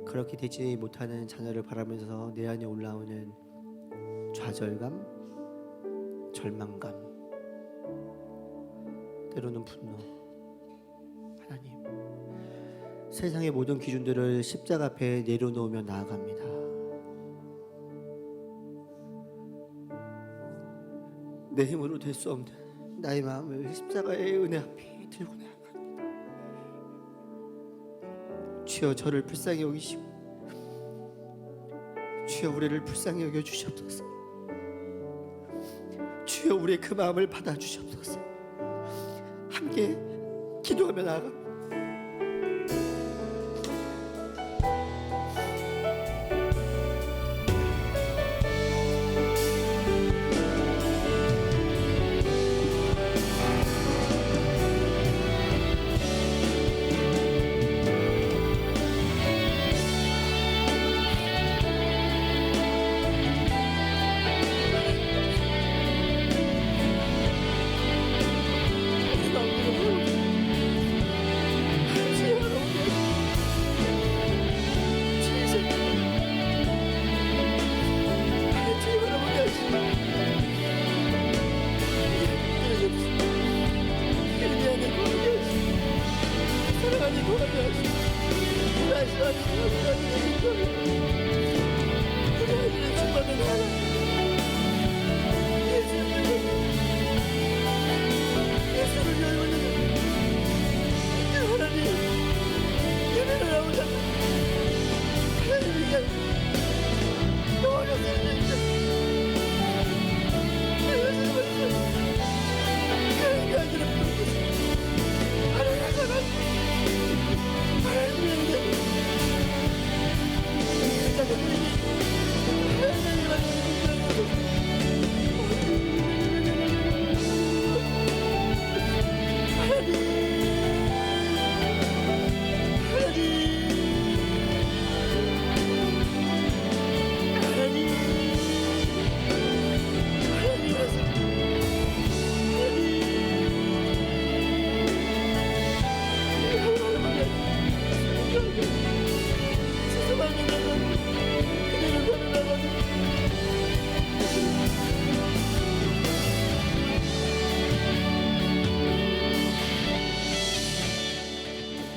그렇게 되지 못하는 자녀를 바라면서 내 안에 올라오는 좌절감, 절망감, 때로는 분노. 하나님, 세상의 모든 기준들을 십자가 앞에 내려놓으며 나아갑니다. 내 힘으로 될 수 없는 나의 마음을 십자가의 은혜 앞에 들고 나아갑니다. 주여, 저를 불쌍히 여기시고 주여, 우리를 불쌍히 여겨 주시옵소서. 주여, 우리의 그 마음을 받아 주시옵소서. 함께 기도하며 나아갑니다.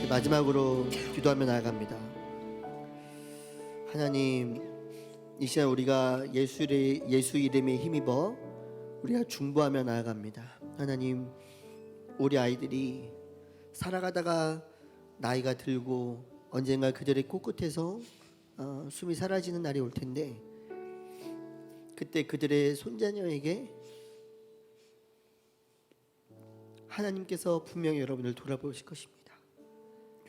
마지막으로 기도하며 나아갑니다. 하나님, 이 시간 우리가 예수 이름에 힘입어 우리가 중보하며 나아갑니다. 하나님, 우리 아이들이 살아가다가 나이가 들고 언젠가 그들의 코끝에서 숨이 사라지는 날이 올 텐데, 그때 그들의 손자녀에게 하나님께서 분명히 여러분을 돌아보실 것입니다.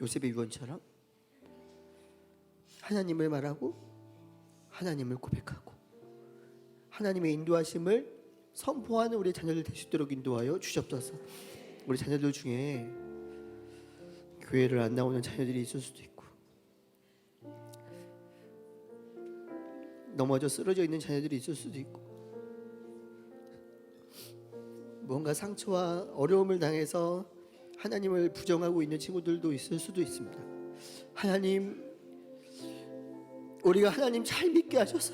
요셉의 유언처럼 하나님을 말하고 하나님을 고백하고 하나님의 인도하심을 선포하는 우리 자녀들 될 수 있도록 인도하여 주시옵소서. 우리 자녀들 중에 교회를 안 나오는 자녀들이 있을 수도 있고, 넘어져 쓰러져 있는 자녀들이 있을 수도 있고, 뭔가 상처와 어려움을 당해서 하나님을 부정하고 있는 친구들도 있을 수도 있습니다. 하나님, 우리가 하나님 잘 믿게 하셔서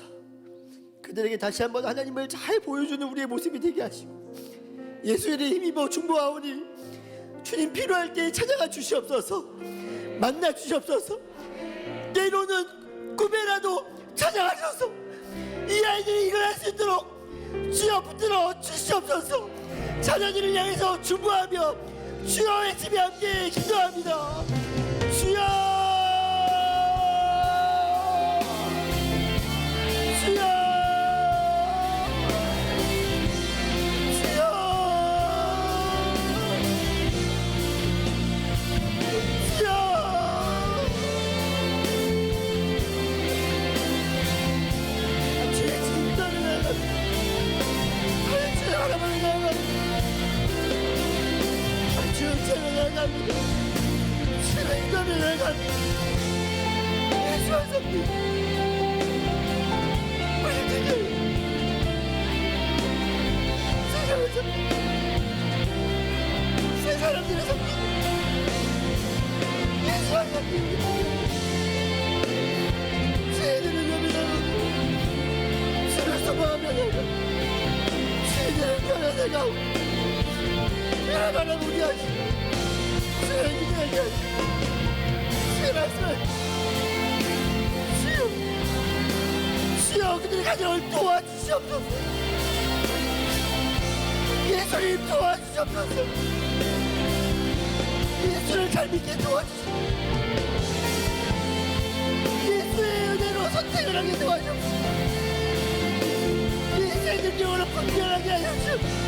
그들에게 다시 한번 하나님을 잘 보여주는 우리의 모습이 되게 하시고, 예수의 힘입어 중보하오니 주님 필요할 때 찾아가 주시옵소서. 만나 주시옵소서. 때로는 꿈에라도 찾아가셔서 이 아이들이 일어날 수 있도록 주여 붙들어 주시옵소서. 자녀들을 향해서 중보하며 주여 외치며 함께 기도합니다. 주여, 주여, 주여, 주여. 주의 진도를 나갑니다. 주의 하나님을 나갑니다. 주의 나갑니다. 주의 인도를 나갑니다. 예수와 성령, 우리 죄인들을 위하여 주를 소망하며 죄인들을 위하여 내가 그야말로 무리하시 주의 기대하게 주의 말씀을 주여 그들의 가정을 도와주시옵소서. 예수님 도와주시옵소서. 예수를 잘 믿게 도와주시옵소서. 예수의 은혜로 선택을 하게 도와주옵소서. 예수의 능력으로 분별하게 하여 주옵소서.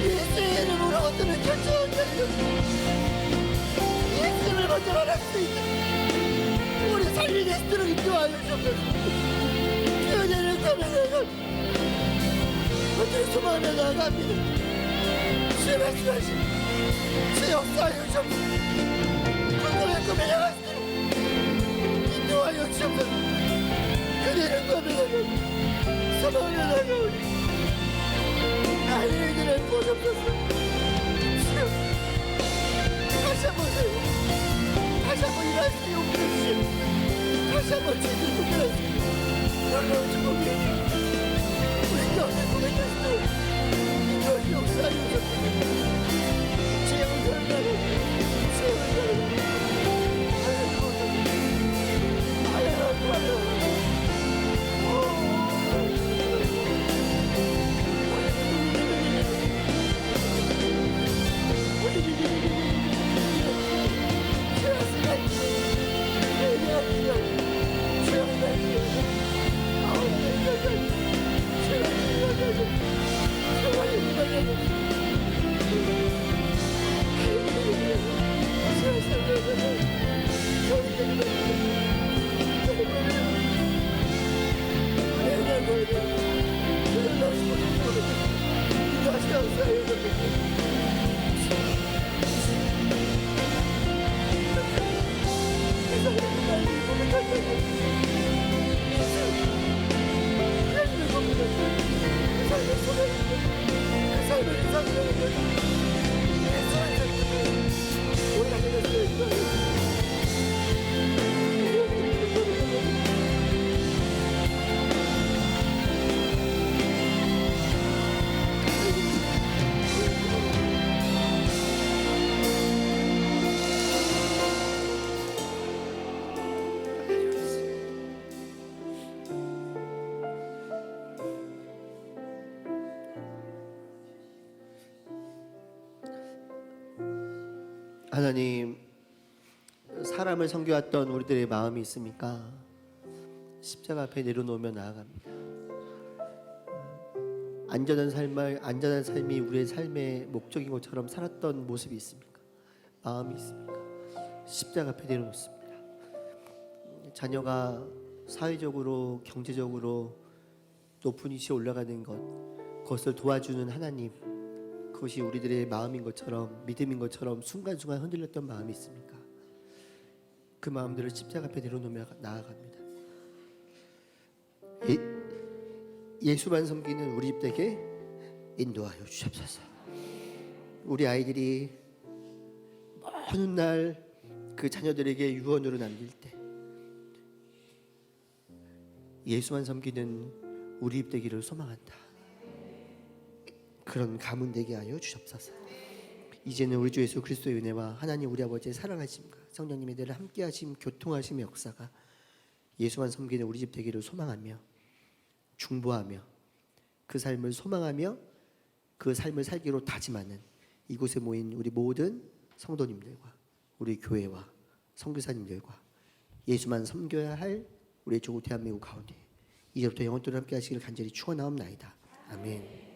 예수의 이름으로 어떤 결정을 하여 주옵소서. 예수를 먼저 말할 수 있는 우리 삶의 예수를 인도하여 주옵소서. 그 은혜를 감사합니다. 어떤 소망하며 나아갑니다. 주의 말씀하신 주 역사하여 주옵소서. 궁금해 꿈에 나갈 수 있도록 인도하여 주옵소서. 그대를 꿈에 소망하며 나아가오니 나의 이들을 보옵소서. 주여 다시 한번 다시 한번 일할 수 용기를 주시오. 다시 한번 주님을 구별할 수 있는 놀라운 축복이 우리 가운데 고백하시도록 이것이 역사하여 주옵소서. 주의 영광을 나누고 주의 영광을 나누고 할렐루야. 하나님, 사람을 섬겨왔던 우리들의 마음이 있습니까? 십자가 앞에 내려놓으며 나아갑니다. 안전한 삶이 우리의 삶의 목적인 것처럼 살았던 모습이 있습니까? 마음이 있습니까? 십자가 앞에 내려놓습니다. 자녀가 사회적으로 경제적으로 높은 위치에 올라가는 그것을 도와주는 하나님, 그것이 우리들의 마음인 것처럼 믿음인 것처럼 순간순간 흔들렸던 마음이 있습니까? 그 마음들을 십자가 앞에 내려놓으며 나아갑니다. 예수만 섬기는 우리 집에게 인도하여 주옵소서. 우리 아이들이 먼 날 그 자녀들에게 유언으로 남길 때 예수만 섬기는 우리 집 되기를 소망한다. 그런 가문 되게 하여 주옵소서. 이제는 우리 주 예수 그리스도의 은혜와 하나님 우리 아버지의 사랑하심과 성령님의 늘 함께하심 교통하심의 역사가 예수만 섬기는 우리 집 되기를 소망하며 중보하며 그 삶을 소망하며 그 삶을 살기로 다짐하는 이곳에 모인 우리 모든 성도님들과 우리 교회와 선교사님들과 예수만 섬겨야 할 우리 조국 대한민국 가운데 이제부터 영원토록 함께 하시기를 간절히 축원하옵나이다. 아멘.